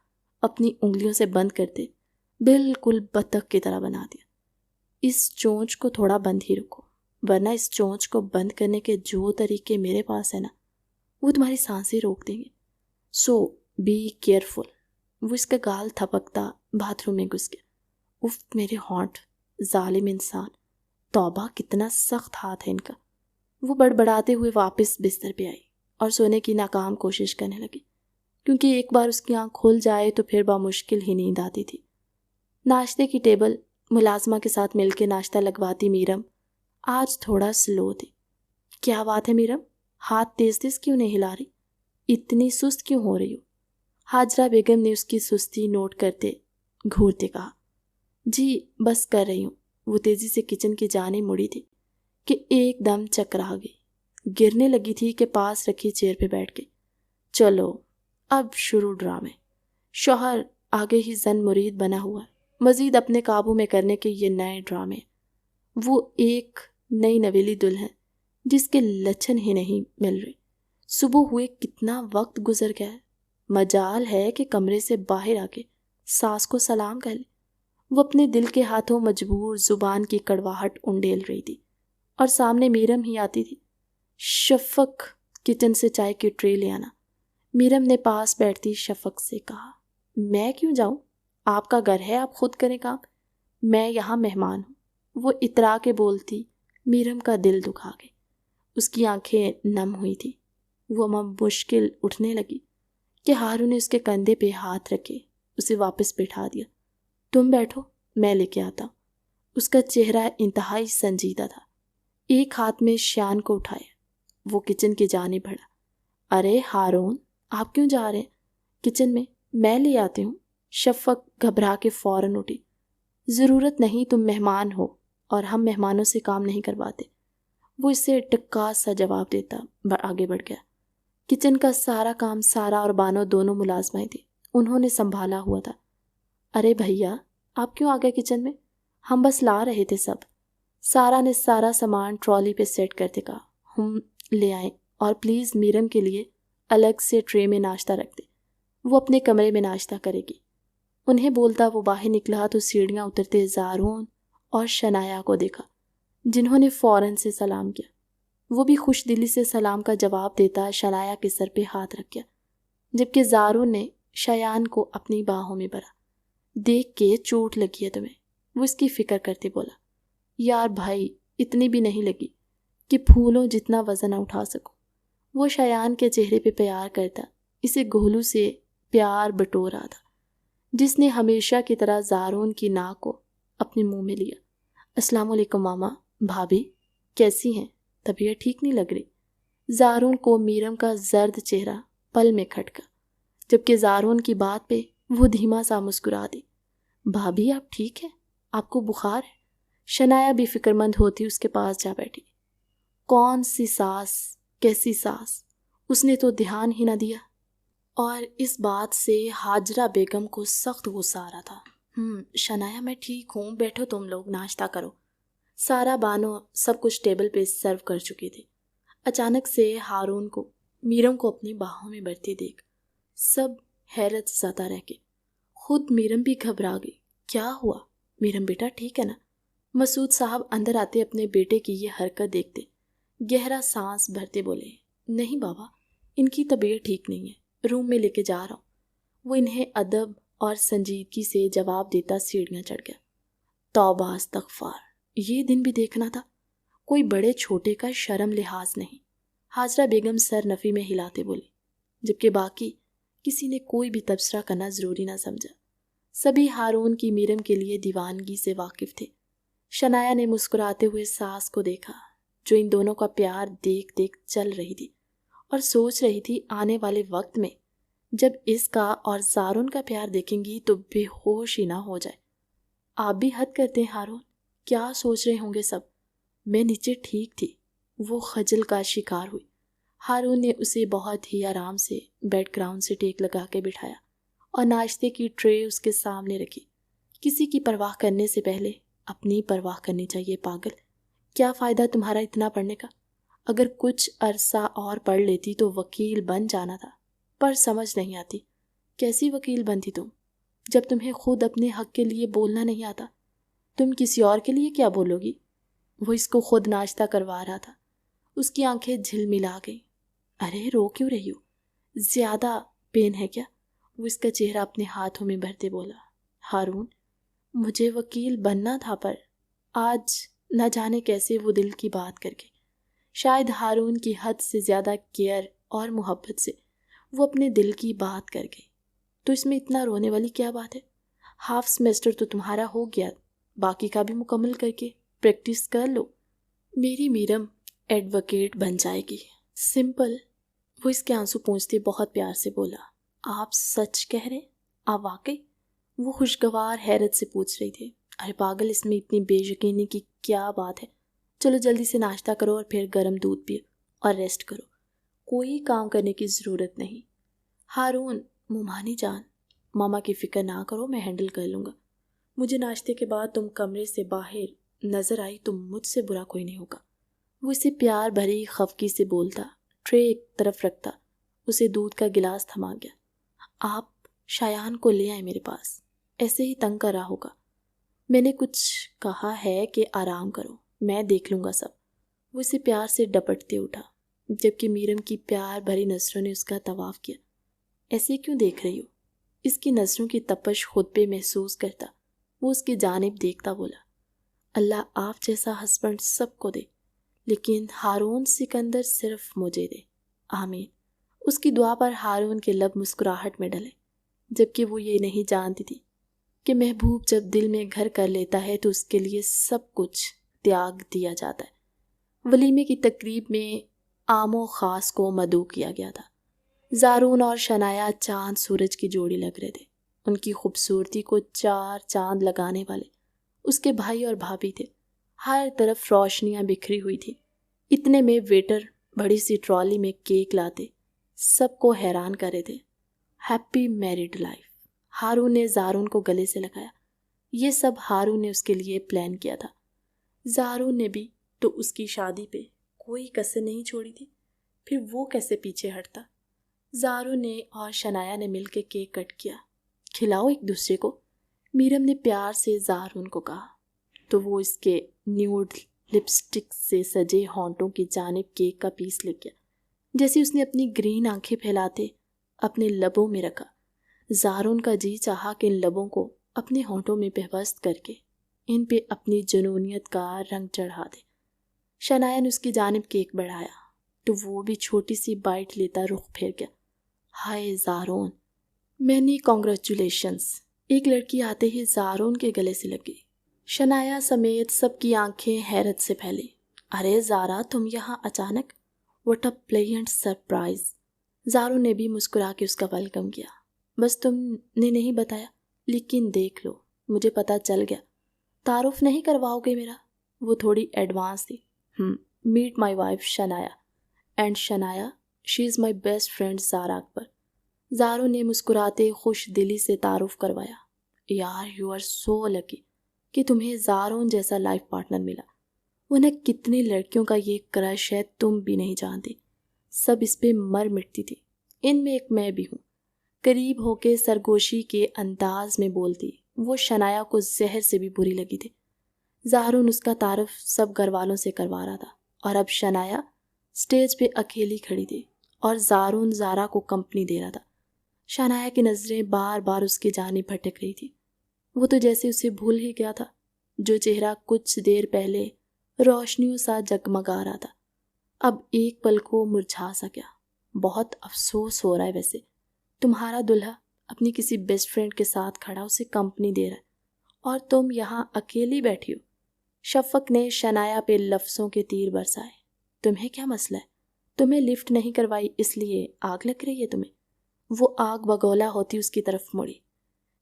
अपनी उंगलियों से बंद करते बिल्कुल बतख की तरह बना दिया। इस चोंच को थोड़ा बंद ही रखो, वरना इस चोंच को बंद करने के जो तरीके मेरे पास है ना, वो तुम्हारी सांसें रोक देंगे। सो बी केयरफुल। वो इसका गाल थपकता बाथरूम में घुस गया। उफ मेरे होंठ, जालिम इंसान, तौबा कितना सख्त हाथ है इनका। वो बड़बड़ाते हुए वापस बिस्तर पे आई और सोने की नाकाम कोशिश करने लगी, क्योंकि एक बार उसकी आंख खुल जाए तो फिर बामुश्किल ही नींद आती थी। नाश्ते की टेबल मुलाजमा के साथ मिलकर नाश्ता लगवाती मीरम आज थोड़ा स्लो थी। क्या बात है मीरम, हाथ तेज तेज क्यों नहीं हिला रही? इतनी सुस्त क्यों हो रही हो? हाजरा बेगम ने उसकी सुस्ती नोट करते घूरते कहा। जी बस कर रही हूँ। वो तेजी से किचन की जाने मुड़ी थी कि एकदम चकरा गई। गिरने लगी थी कि पास रखी चेयर पे बैठ गई। चलो अब शुरू ड्रामे। शौहर आगे ही जन मुरीद बना हुआ है, मजीद अपने काबू में करने के ये नए ड्रामे। वो एक नई नवेली दुल्हन जिसके लक्षण ही नहीं मिल रहे। सुबह हुए कितना वक्त गुजर गया है। मजाल है कि कमरे से बाहर आके सास को सलाम कर ले। वो अपने दिल के हाथों मजबूर जुबान की कड़वाहट उंडेल रही थी और सामने मीरम ही आती थी। शफक किचन से चाय की ट्रे ले आना। मीरम ने पास बैठती शफक से कहा। मैं क्यों जाऊं? आपका घर है, आप खुद करें काम। मैं यहाँ मेहमान हूँ। वो इतरा के बोलती मीरम का दिल दुखा गई। उसकी आंखें नम हुई थी। वो मुश्किल उठने लगी कि हारून ने उसके कंधे पे हाथ रखे उसे वापस बैठा दिया। तुम बैठो, मैं लेके आता हूँ। उसका चेहरा इंतहाई संजीदा था। एक हाथ में शान को उठाया वो किचन की जाने बढ़ा। अरे हारून, आप क्यों जा रहे हैं किचन में? मैं ले आती हूँ। शफक घबरा के फौरन उठी। ज़रूरत नहीं, तुम मेहमान हो और हम मेहमानों से काम नहीं करवाते। वो इससे टक्का सा जवाब देता आगे बढ़ गया। किचन का सारा काम सारा और बानो दोनों मुलाजमाएं थी, उन्होंने संभाला हुआ था। अरे भैया, आप क्यों आ गए किचन में? हम बस ला रहे थे सब। सारा ने सारा सामान ट्रॉली पे सेट करते कहा। हम ले आए और प्लीज़ मीरम के लिए अलग से ट्रे में नाश्ता रख दे। वो अपने कमरे में नाश्ता करेगी। उन्हें बोलता वो बाहर निकला तो सीढ़ियाँ उतरते ज़ारून और शनाया को देखा, जिन्होंने फ़ौरन से सलाम किया। वो भी खुश दिली से सलाम का जवाब देता शनाया के सर पे हाथ रख गया, जबकि ज़ारून ने शयान को अपनी बाहों में भरा। देख के चोट लगी है तुम्हें? वो इसकी फिक्र करते बोला। यार भाई, इतनी भी नहीं लगी कि फूलों जितना वजन न उठा सकूं। वो शयान के चेहरे पे प्यार करता इसे गोलू से प्यार बटोर रहा था, जिसने हमेशा की तरह ज़ारून की नाक को अपने मुंह में लिया। अस्सलाम वालेकुम मामा, भाभी कैसी हैं? तबीयत ठीक नहीं लग रही। ज़ारून को मीरम का जर्द चेहरा पल में खटका, जबकि ज़ारून की बात पे वो धीमा सा मुस्कुरा दी। भाभी आप ठीक है? आपको बुखार है? शनाया भी फिक्रमंद होती उसके पास जा बैठी। कौन सी सास, कैसी सास? उसने तो ध्यान ही न दिया। और इस बात से हाजरा बेगम को सख्त गुस्सा आ रहा था। शनाया मैं ठीक हूँ, बैठो तुम लोग, नाश्ता करो। सारा बानो सब कुछ टेबल पे सर्व कर चुकी थी। अचानक से हारून को मीरम को अपनी बाहों में भरती देख सब हैरत ज़दा रह गए। खुद मीरम भी घबरा गई। क्या हुआ? मीरम बेटा ठीक है ना? मसूद साहब अंदर आते अपने बेटे की ये हरकत देखते गहरा सांस भरते बोले, नहीं बाबा, इनकी तबीयत ठीक नहीं है, रूम में लेके जा रहा हूँ। वो इन्हें अदब और संजीदगी से जवाब देता सीढ़ियाँ चढ़ गया। तौबा इस्तग़फ़ार, ये दिन भी देखना था। कोई बड़े छोटे का शर्म लिहाज नहीं। हाजरा बेगम सर नफ़ी में हिलाते बोली, जबकि बाकी किसी ने कोई भी तबसरा करना ज़रूरी ना समझा। सभी हारून की मीरम के लिए दीवानगी से वाकिफ़ थे। शनाया ने मुस्कुराते हुए सास को देखा, जो इन दोनों का प्यार देख देख चल रही थी और सोच रही थी आने वाले वक्त में जब इसका और ज़ारून का प्यार देखेंगी तो बेहोश ही ना हो जाए। आप भी हद करते हैं हारून, क्या सोच रहे होंगे सब? मैं नीचे ठीक थी। वो खजल का शिकार हुई। हारून ने उसे बहुत ही आराम से बेड ग्राउंड से टेक लगा के बिठाया और नाश्ते की ट्रे उसके सामने रखी। किसी की परवाह करने से पहले अपनी परवाह करनी चाहिए पागल। क्या फ़ायदा तुम्हारा इतना पढ़ने का? अगर कुछ अरसा और पढ़ लेती तो वकील बन जाना था, पर समझ नहीं आती। कैसी वकील बनती तुम, जब तुम्हें खुद अपने हक के लिए बोलना नहीं आता? तुम किसी और के लिए क्या बोलोगी? वो इसको खुद नाश्ता करवा रहा था। उसकी आंखें झिलमिला गई। अरे रो क्यों रही हो? ज़्यादा पेन है क्या? वो इसका चेहरा अपने हाथों में भरते बोला, हारून, मुझे वकील बनना था, पर आज न जाने कैसे वो दिल की बात करके, शायद हारून की हद से ज़्यादा केयर और मोहब्बत से वो अपने दिल की बात कर गई। तो इसमें इतना रोने वाली क्या बात है? हाफ सेमेस्टर तो तुम्हारा हो गया, बाकी का भी मुकम्मल करके प्रैक्टिस कर लो। मेरी मीरम एडवोकेट बन जाएगी, सिंपल। वो इसके आंसू पोंछते बहुत प्यार से बोला, आप सच कह रहे? आप वाकई? वो खुशगवार हैरत से पूछ रही थी। अरे पागल, इसमें इतनी बेयकीनी की क्या बात है? चलो जल्दी से नाश्ता करो और फिर गर्म दूध पियो और रेस्ट करो। कोई काम करने की ज़रूरत नहीं। हारून, मुमानी जान, मामा की फ़िक्र ना करो, मैं हैंडल कर लूँगा। मुझे नाश्ते के बाद तुम कमरे से बाहर नज़र आई तो मुझसे बुरा कोई नहीं होगा। वो इसे प्यार भरी खफकी से बोलता, ट्रे एक तरफ रखता, उसे दूध का गिलास थमा गया। आप शायान को ले आए मेरे पास, ऐसे ही तंग कर रहा होगा। मैंने कुछ कहा है कि आराम करो, मैं देख लूँगा सब। वो इसे प्यार से डपटते उठा, जबकि मीरम की प्यार भरी नज़रों ने उसका तवाफ़ किया। ऐसे क्यों देख रही हो? इसकी नज़रों की तपश खुद पे महसूस करता वो उसकी जानिब देखता बोला, अल्लाह आप जैसा हस्बैंड सबको दे, लेकिन हारून सिकंदर सिर्फ मुझे दे, आमीन। उसकी दुआ पर हारून के लब मुस्कुराहट में डले, जबकि वो ये नहीं जानती थी कि महबूब जब दिल में घर कर लेता है तो उसके लिए सब कुछ त्याग दिया जाता है। वलीमे की तकरीब में आमो ख़ास को मदऊ किया गया था। ज़ारून और शनाया चांद सूरज की जोड़ी लग रहे थे। उनकी खूबसूरती को चार चांद लगाने वाले उसके भाई और भाभी थे। हर तरफ रोशनियां बिखरी हुई थी। इतने में वेटर बड़ी सी ट्रॉली में केक लाते सबको हैरान कर रहे थे। Happy married life. हारून ने ज़ारून को गले से लगाया। ये सब हारून ने उसके लिए प्लान किया था। ज़ारून ने भी तो उसकी शादी पे कोई कसर नहीं छोड़ी थी, फिर वो कैसे पीछे हटता। ज़ारून ने और शनाया ने मिलकर केक कट किया। खिलाओ एक दूसरे को, मीरम ने प्यार से ज़ारून को कहा, तो वो इसके न्यूड लिपस्टिक से सजे होंठों की जानिब केक का पीस ले गया। जैसे उसने अपनी ग्रीन आंखें फैलाते अपने लबों में रखा। ज़ारून का जी चाहा कि इन लबों को अपने होंठों में पेवस्त करके इन पे अपनी जुनूनियत का रंग चढ़ा दे। शनाया ने उसकी जानिब केक बढ़ाया तो वो भी छोटी सी बाइट लेता रुख फेर गया। हाय ज़ारून, मैनी कॉन्ग्रेचुलेशंस। एक लड़की आते ही ज़ारून के गले से लगी। शनाया समेत सबकी आंखें हैरत से फैली। अरे ज़ारा, तुम यहाँ अचानक? What a pleasant surprise. Zaroon ने भी मुस्कुरा के उसका वेलकम किया। बस तुमने नहीं बताया, लेकिन देख लो, मुझे पता चल गया। तारुफ नहीं करवाओगे मेरा? वो थोड़ी एडवांस थी। Meet my wife Shanaya, and Shanaya, she is my best friend Zara Akbar. Zaroon ने मुस्कुराते खुश दिली से तारुफ करवाया। यार, यू आर सो लकी कि तुम्हें ज़ारून जैसा लाइफ पार्टनर मिला। वरना कितनी लड़कियों का ये क्रश है तुम भी नहीं जानती। सब इस पे मर मिटती थी। इनमें एक मैं भी हूँ। करीब होके सरगोशी के अंदाज में बोलती वो शनाया को जहर से भी बुरी लगी थी। ज़ारून उसका तारुफ सब घर वालों से करवा रहा था और अब शनाया स्टेज पे अकेली खड़ी थी और ज़ारून ज़ारा को कंपनी दे रहा था। शनाया की नज़रें बार बार उसकी जानिब भटक रही थी। वो तो जैसे उसे भूल ही गया था, जो चेहरा कुछ देर पहले रोशनियों सा जगमगा रहा था अब एक पल को मुरझा सा गया। बहुत अफसोस हो रहा है वैसे, तुम्हारा दुल्हा अपनी किसी बेस्ट फ्रेंड के साथ खड़ा उसे कंपनी दे रहा है और तुम यहाँ अकेली बैठी हो। शफक ने शनाया पे लफ्ज़ों के तीर बरसाए। तुम्हें क्या मसला है? तुम्हें लिफ्ट नहीं करवाई इसलिए आग लग रही है तुम्हें? वो आग बगौला होती उसकी तरफ मुड़ी।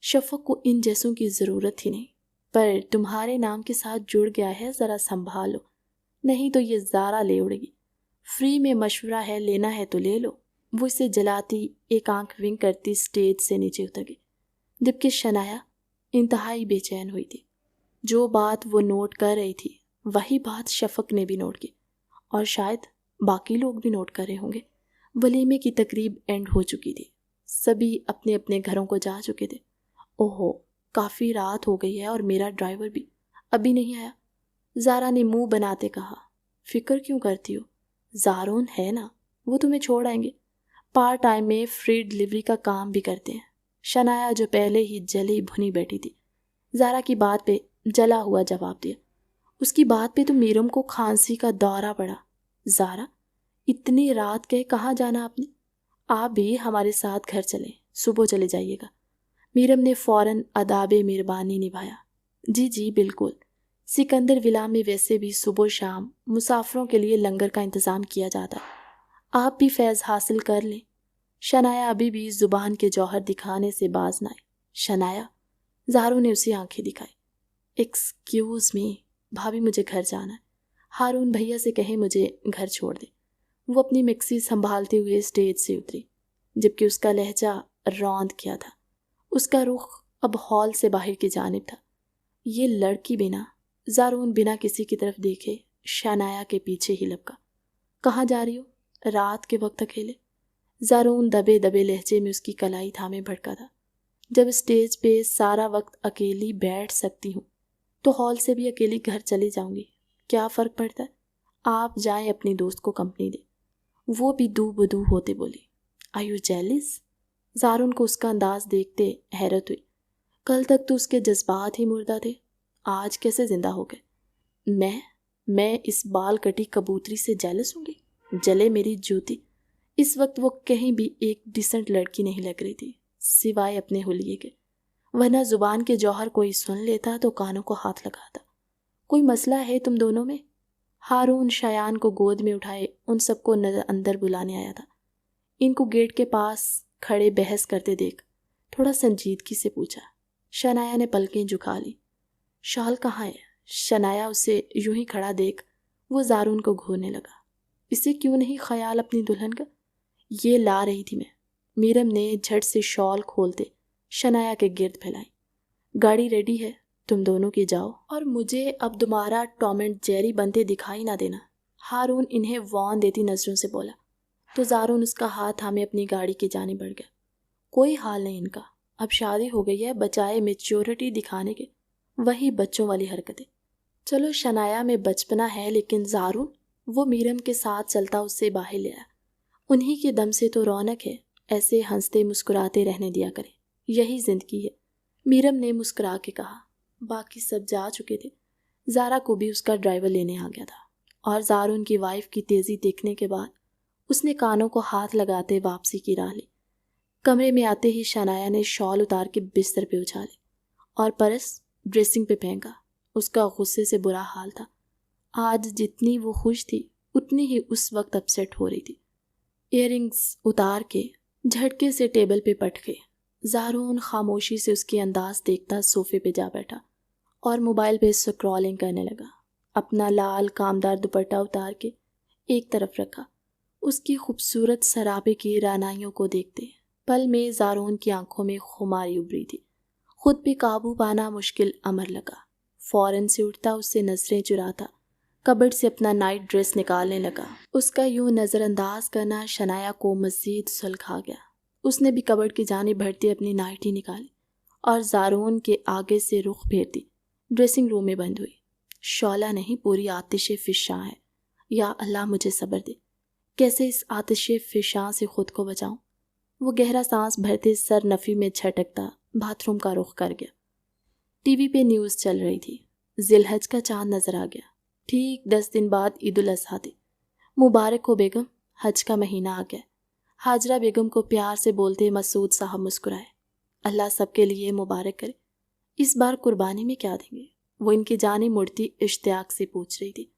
शफक को इन जैसों की ज़रूरत ही नहीं, पर तुम्हारे नाम के साथ जुड़ गया है, ज़रा संभालो, नहीं तो ये ज़ारा ले उड़ेगी। फ्री में मशवरा है, लेना है तो ले लो। वो इसे जलाती एक आंख विंक करती स्टेज से नीचे उतर गई, जबकि शनाया इंतहाई बेचैन हुई थी। जो बात वो नोट कर रही थी वही बात शफक ने भी नोट की और शायद बाकी लोग भी नोट कर रहे होंगे। वलीमे की तकरीब एंड हो चुकी थी, सभी अपने अपने घरों को जा चुके थे। ओहो, काफ़ी रात हो गई है और मेरा ड्राइवर भी अभी नहीं आया, ज़ारा ने मुंह बनाते कहा। फिक्र क्यों करती हो, ज़ारून है ना, वो तुम्हें छोड़ आएंगे। पार्ट टाइम में फ्री डिलीवरी का काम भी करते हैं। शनाया जो पहले ही जली भुनी बैठी थी, ज़ारा की बात पे जला हुआ जवाब दिया। उसकी बात पे तो मीरम को खांसी का दौरा पड़ा। ज़ारा, इतनी रात के कहाँ जाना आपने? आप भी हमारे साथ घर चलें, सुबह चले जाइएगा। मीरम ने फ़ौरन अदाबे मेहरबानी निभाया। जी जी बिल्कुल, सिकंदर विला में वैसे भी सुबह शाम मुसाफिरों के लिए लंगर का इंतज़ाम किया जाता, आप भी फैज़ हासिल कर लें। शनाया अभी भी ज़ुबान के जौहर दिखाने से बाज न आई। शनाया, ज़ारू ने उसे आंखें दिखाई। एक्सक्यूज़ मी भाभी, मुझे घर जाना है, हारून भैया से कहें मुझे घर छोड़ दे। वो अपनी मिक्सी संभालते हुए स्टेज से उतरी, जबकि उसका लहजा रौंद किया था। उसका रुख अब हॉल से बाहर की जानिब था। ये लड़की बिना, ज़ारून बिना किसी की तरफ देखे शनाया के पीछे ही लपका। कहाँ जा रही हो रात के वक्त अकेले? ज़ारून दबे दबे लहजे में उसकी कलाई थामे भड़का था। जब स्टेज पे सारा वक्त अकेली बैठ सकती हूँ तो हॉल से भी अकेली घर चली जाऊंगी, क्या फ़र्क पड़ता है? आप जाएं, अपनी दोस्त को कंपनी दे। वो भी दू बदू होते बोली। Are you जेलिस? ज़ारून को उसका अंदाज देखते हैरत हुई। कल तक तो उसके जज्बात ही मुर्दा थे, आज कैसे जिंदा हो गए? मैं इस बाल कटी कबूतरी से जेलस होंगी? जले मेरी जूती। इस वक्त वो कहीं भी एक डिसेंट लड़की नहीं लग रही थी, सिवाय अपने हुलिये के। वरना जुबान के जौहर कोई सुन लेता तो कानों को हाथ लगाता। कोई मसला है तुम दोनों में? हारून शयान को गोद में उठाए उन सबको अंदर बुलाने आया था। इनको गेट के पास खड़े बहस करते देख थोड़ा संजीदगी से पूछा। शनाया ने पलकें झुका ली। शाल कहाँ है? शनाया उसे यूं ही खड़ा देख वो ज़ारून को घूरने लगा। इसे क्यों नहीं ख्याल अपनी दुल्हन का? ये ला रही थी मैं। मीरम ने झट से शॉल खोलते शनाया के गिर्द फैलाई। गाड़ी रेडी है, तुम दोनों की जाओ और मुझे अब दोबारा टॉम एंड जेरी बनते दिखाई ना देना। हारून इन्हें वॉन देती नजरों से बोला तो ज़ारून उसका हाथ थामे अपनी गाड़ी की जाने बढ़ गया। कोई हाल नहीं इनका, अब शादी हो गई है, बचाए मेच्योरिटी दिखाने के वही बच्चों वाली हरकतें। चलो शनाया में बचपना है, लेकिन ज़ारून वो मीरम के साथ चलता उससे बाहर ले आया। उन्हीं के दम से तो रौनक है, ऐसे हंसते मुस्कुराते रहने दिया करें, यही जिंदगी है। मीरम ने मुस्कुरा के कहा। बाकी सब जा चुके थे। ज़ारा को भी उसका ड्राइवर लेने आ गया था और ज़ारून की वाइफ की तेज़ी देखने के बाद उसने कानों को हाथ लगाते वापसी की राह ली। कमरे में आते ही शनाया ने शॉल उतार के बिस्तर पे उछाले और परस ड्रेसिंग पे फेंका। उसका गुस्से से बुरा हाल था। आज जितनी वो खुश थी उतनी ही उस वक्त अपसेट हो रही थी। इयररिंग्स उतार के झटके से टेबल पे पट गए। ज़ारून खामोशी से उसके अंदाज देखता सोफे पे जा बैठा और मोबाइल पे स्क्रॉलिंग करने लगा। अपना लाल कामदार दुपट्टा उतार के एक तरफ रखा। उसकी खूबसूरत सराबे की रानाइयों को देखते पल में ज़ारून की आंखों में खुमारी उभरी थी। खुद पे काबू पाना मुश्किल अमर लगा। फ़ौरन से उठता उससे नजरें चुराता कबर्ड से अपना नाइट ड्रेस निकालने लगा। उसका यूं नज़रअंदाज करना शनाया को मज़ीद सुलझा गया। उसने भी कबर्ड की जाने बढ़ती अपनी नाइटी निकाली और ज़ारून के आगे से रुख फेर दी। ड्रेसिंग रूम में बंद हुई। शौला नहीं, पूरी आतिशे फिशां है। या अल्लाह मुझे सब्र दे, कैसे इस आतिशे फिशां से खुद को बचाऊं। वो गहरा सांस भरते सर नफ़ी में झटकता बाथरूम का रुख कर गया। टीवी पे न्यूज़ चल रही थी। जिलहज का चांद नजर आ गया। ठीक 10 दिन बाद ईद उल अज़हा थी। मुबारक हो बेगम, हज का महीना आ गया। हाजरा बेगम को प्यार से बोलते मसूद साहब मुस्कुराए। अल्लाह सबके लिए मुबारक करे। इस बार कुर्बानी में क्या देंगे? वो इनकी जानी मुड़ती इश्तियाक से पूछ रही थी।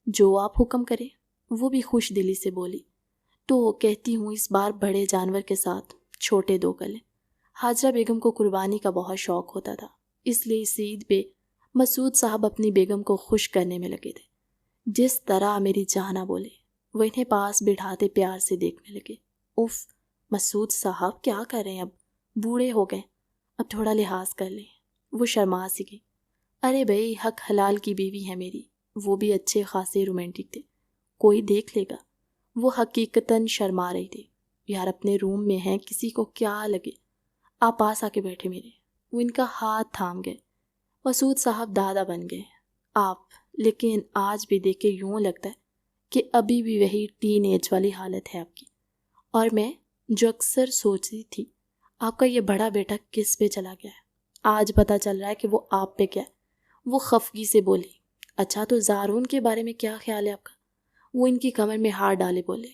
जो आप हुक्म करें, वो भी खुश दिली से बोली। तो कहती हूँ इस बार बड़े जानवर के साथ छोटे 2 गले। हाजरा बेगम को कुर्बानी का बहुत शौक होता था, इसलिए इस ईद पे मसूद साहब अपनी बेगम को खुश करने में लगे थे। जिस तरह मेरी जाना बोले, वो इन्हें पास बिठाते प्यार से देखने लगे। उफ, मसूद साहब क्या कर रहे हैं? अब बूढ़े हो गए, अब थोड़ा लिहाज कर लें। वो शर्मा सी गई। अरे भाई, हक हलाल की बीवी है मेरी, वो भी अच्छे खासे रोमांटिक थे, कोई देख लेगा। वो हकीकतन शर्मा रही थी। यार अपने रूम में हैं, किसी को क्या लगे। आप पास आके बैठे मेरे। वो इनका हाथ थाम गए। मसूद साहब दादा बन गए आप, लेकिन आज भी देख के यूँ लगता है कि अभी भी वही टीन एज वाली हालत है आपकी। और मैं जो अक्सर सोचती थी, आपका ये बड़ा बेटा किस पे चला गया है, आज पता चल रहा है कि वो आप पे क्या है। वो खफगी से बोली। अच्छा, तो ज़ारून के बारे में क्या ख्याल है आपका? वो इनकी कमर में हाथ डाले बोले।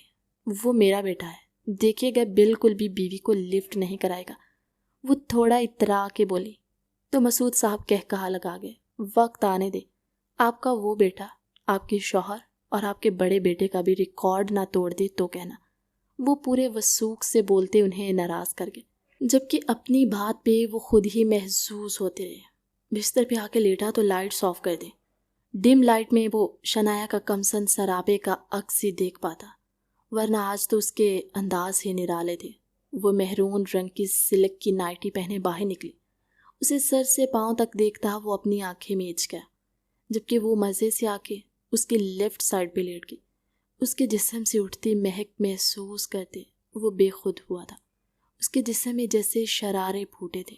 वो मेरा बेटा है, देखिएगा बिल्कुल भी बीवी को लिफ्ट नहीं कराएगा। वो थोड़ा इतरा के बोली। तो मसूद साहब कह कहा लगा गए, वक्त आने दे। आपका वो बेटा आपके शौहर और आपके बड़े बेटे का भी रिकॉर्ड ना तोड़ दे तो कहना। वो पूरे वसूख से बोलते उन्हें नाराज कर गए, जबकि अपनी बात पे वो खुद ही महसूस होते रहे। बिस्तर पे आके लेटा तो लाइट्स ऑफ कर दे। डिम लाइट में वो शनाया का कमसन सराबे का अक्स ही देख पाता, वरना आज तो उसके अंदाज ही निराले थे। वो मेहरून रंग की सिल्क की नाइटी पहने बाहर निकली। उसे सर से पांव तक देखता वो अपनी आंखें मीच गया, जबकि वो मज़े से आके उसकी लेफ्ट साइड पे लेट गई। उसके जिस्म से उठती महक महसूस करते वो बेखुद हुआ था। उसके जिस्म में जैसे शरारे फूटे थे।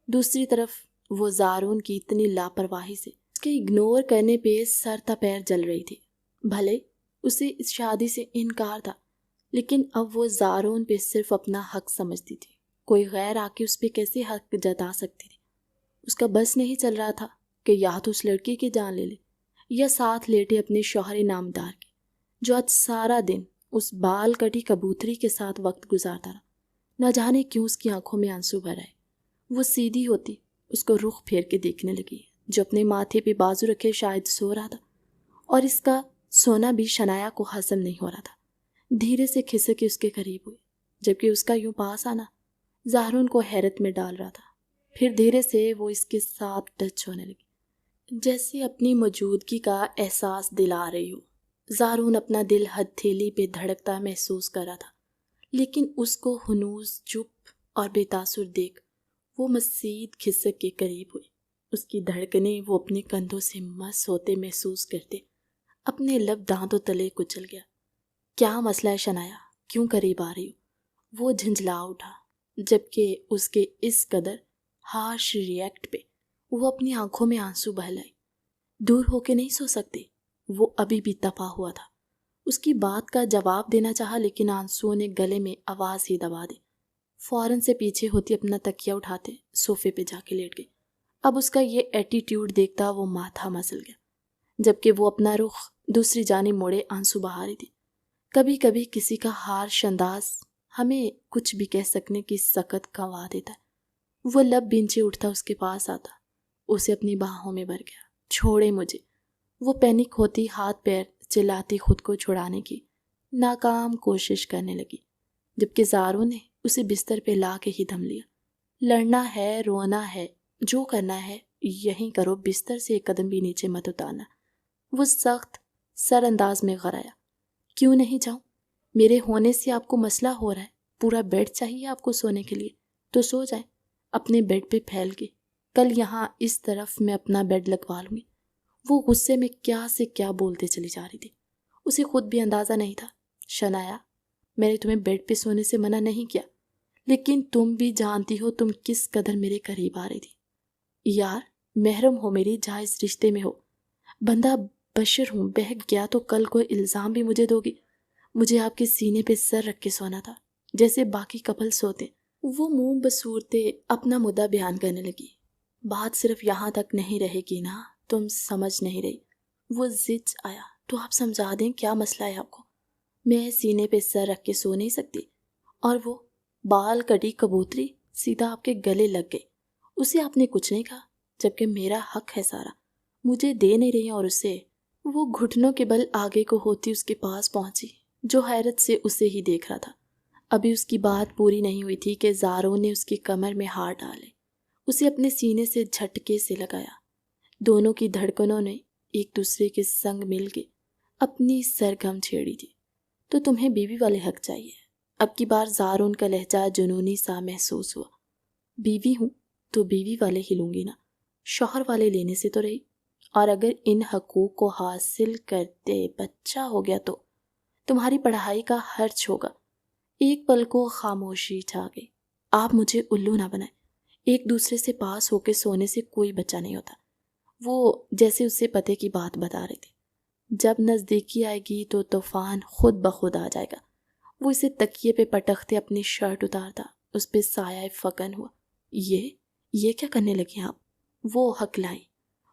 दूसरी तरफ वो ज़ारून की इतनी लापरवाही से उसके इग्नोर करने पे सर ता पैर जल रही थी। भले उसे इस शादी से इनकार था, लेकिन अब वो ज़ारून पे सिर्फ अपना हक समझती थी। कोई गैर आके उस पर कैसे हक जता सकती थी? उसका बस नहीं चल रहा था कि या तो उस लड़की की जान ले ले या साथ लेटे अपने शौहर नामदार के, जो आज सारा दिन उस बाल कटी कबूतरी के साथ वक्त गुजारता रहा। न जाने क्यों उसकी आंखों में आंसू भर आए। वो सीधी होती उसको रुख फेर के देखने लगी, जो अपने माथे पे बाजू रखे शायद सो रहा था, और इसका सोना भी शनाया को हजम नहीं हो रहा था। धीरे से खिसक के उसके करीब हुई, जबकि उसका यूं पास आना ज़ारून को हैरत में डाल रहा था। फिर धीरे से वो इसके साथ टच होने लगी, जैसे अपनी मौजूदगी का एहसास दिला रही हो। ज़ारून अपना दिल हथेली पे धड़कता महसूस कर रहा था, लेकिन उसको हुनूस चुप और बेतासुर देख वो मज़ीद खिसक के करीब हुई। उसकी धड़कनें वो अपने कंधों से मस होते महसूस करते अपने लब दांतों तले कुचल गया। क्या मसला है शनाया, क्यों करीब आ रही हो? वो झंझला उठा, जबकि उसके इस कदर हार्श रिएक्ट पे वो अपनी आंखों में आंसू बह लाए। दूर होके नहीं सो सकते, वो अभी भी तपा हुआ था। उसकी बात का जवाब देना चाहा, लेकिन आंसुओं ने गले में आवाज़ ही दबा दी। फौरन से पीछे होती अपना तकिया उठाते सोफे पे जाके लेट गई। अब उसका ये एटीट्यूड देखता वो माथा मसल गया, जबकि वो अपना रुख दूसरी जानिब मोड़े आंसू बहा रही थी। कभी कभी किसी का हार्श अंदाज हमें कुछ भी कह सकने की सकत गंवा देता है। वो लब बिंचे उठता उसके पास आता, उसे अपनी बाहों में भर गया। छोड़े मुझे। वो पैनिक होती हाथ पैर चिल्लाती खुद को छुड़ाने की नाकाम कोशिश करने लगी, जबकि ज़ारू ने उसे बिस्तर पे ला के ही दम लिया। लड़ना है, रोना है, जो करना है यहीं करो, बिस्तर से एक कदम भी नीचे मत उतारना। वो सख्त सर अंदाज में गराया। क्यों नहीं जाऊं? मेरे होने से आपको मसला हो रहा है। पूरा बेड चाहिए आपको सोने के लिए, तो सो जाए अपने बेड पे फैल के। कल यहाँ इस तरफ मैं अपना बेड लगवा लूंगी। वो गुस्से में क्या से क्या बोलते चली जा रही थी। उसे खुद भी अंदाज़ा नहीं था। शनाया, मैंने तुम्हें बेड पे सोने से मना नहीं किया, लेकिन तुम भी जानती हो तुम किस कदर मेरे करीब आ रही थी। यार, महरम हो मेरी, जहाँ इस रिश्ते में हो। बंदा बशर हूँ, बहक गया तो कल कोई इल्ज़ाम भी मुझे दोगी। मुझे आपके सीने पे सर रख के सोना था, जैसे बाकी कपल सोते। वो मुंह बसूरते अपना मुद्दा बयान करने लगी। बात सिर्फ यहाँ तक नहीं रहेगी ना, तुम समझ नहीं रही। वो जिद आया, तो आप समझा दें क्या मसला है आपको। मैं सीने पे सर रख के सो नहीं सकती। और वो बाल कटी कबूतरी सीधा आपके गले लग गई। उसे आपने कुछ नहीं कहा, जबकि मेरा हक है सारा, मुझे दे नहीं रही। और उसे, वो घुटनों के बल आगे को होती उसके पास पहुंची, जो हैरत से उसे ही देख रहा था। अभी उसकी बात पूरी नहीं हुई थी कि ज़ारो ने उसकी कमर में हाथ डाले, उसे अपने सीने से झटके से लगाया। दोनों की धड़कनों ने एक दूसरे के संग मिलके अपनी सरगम छेड़ी थी। तो तुम्हें बीवी वाले हक चाहिए। अब की बार ज़ारोन का लहजा जुनूनी सा महसूस हुआ। बीवी हूँ तो बीवी वाले ही लूँगी ना, शौहर वाले लेने से तो रही। और अगर इन हकूक़ को हासिल करते बच्चा हो गया तो तुम्हारी पढ़ाई का खर्च होगा। एक पल को खामोशी छा गई। आप मुझे उल्लू ना बनाए। एक दूसरे से पास होके सोने से कोई बच्चा नहीं होता। वो जैसे उससे पते की बात बता रही थी। जब नज़दीकी आएगी तो तूफान खुद ब खुद आ जाएगा। वो इसे तकिए पे पटकते अपनी शर्ट उतारता, उस पे साया फकन हुआ। ये क्या करने लगी आप? वो हकलाई।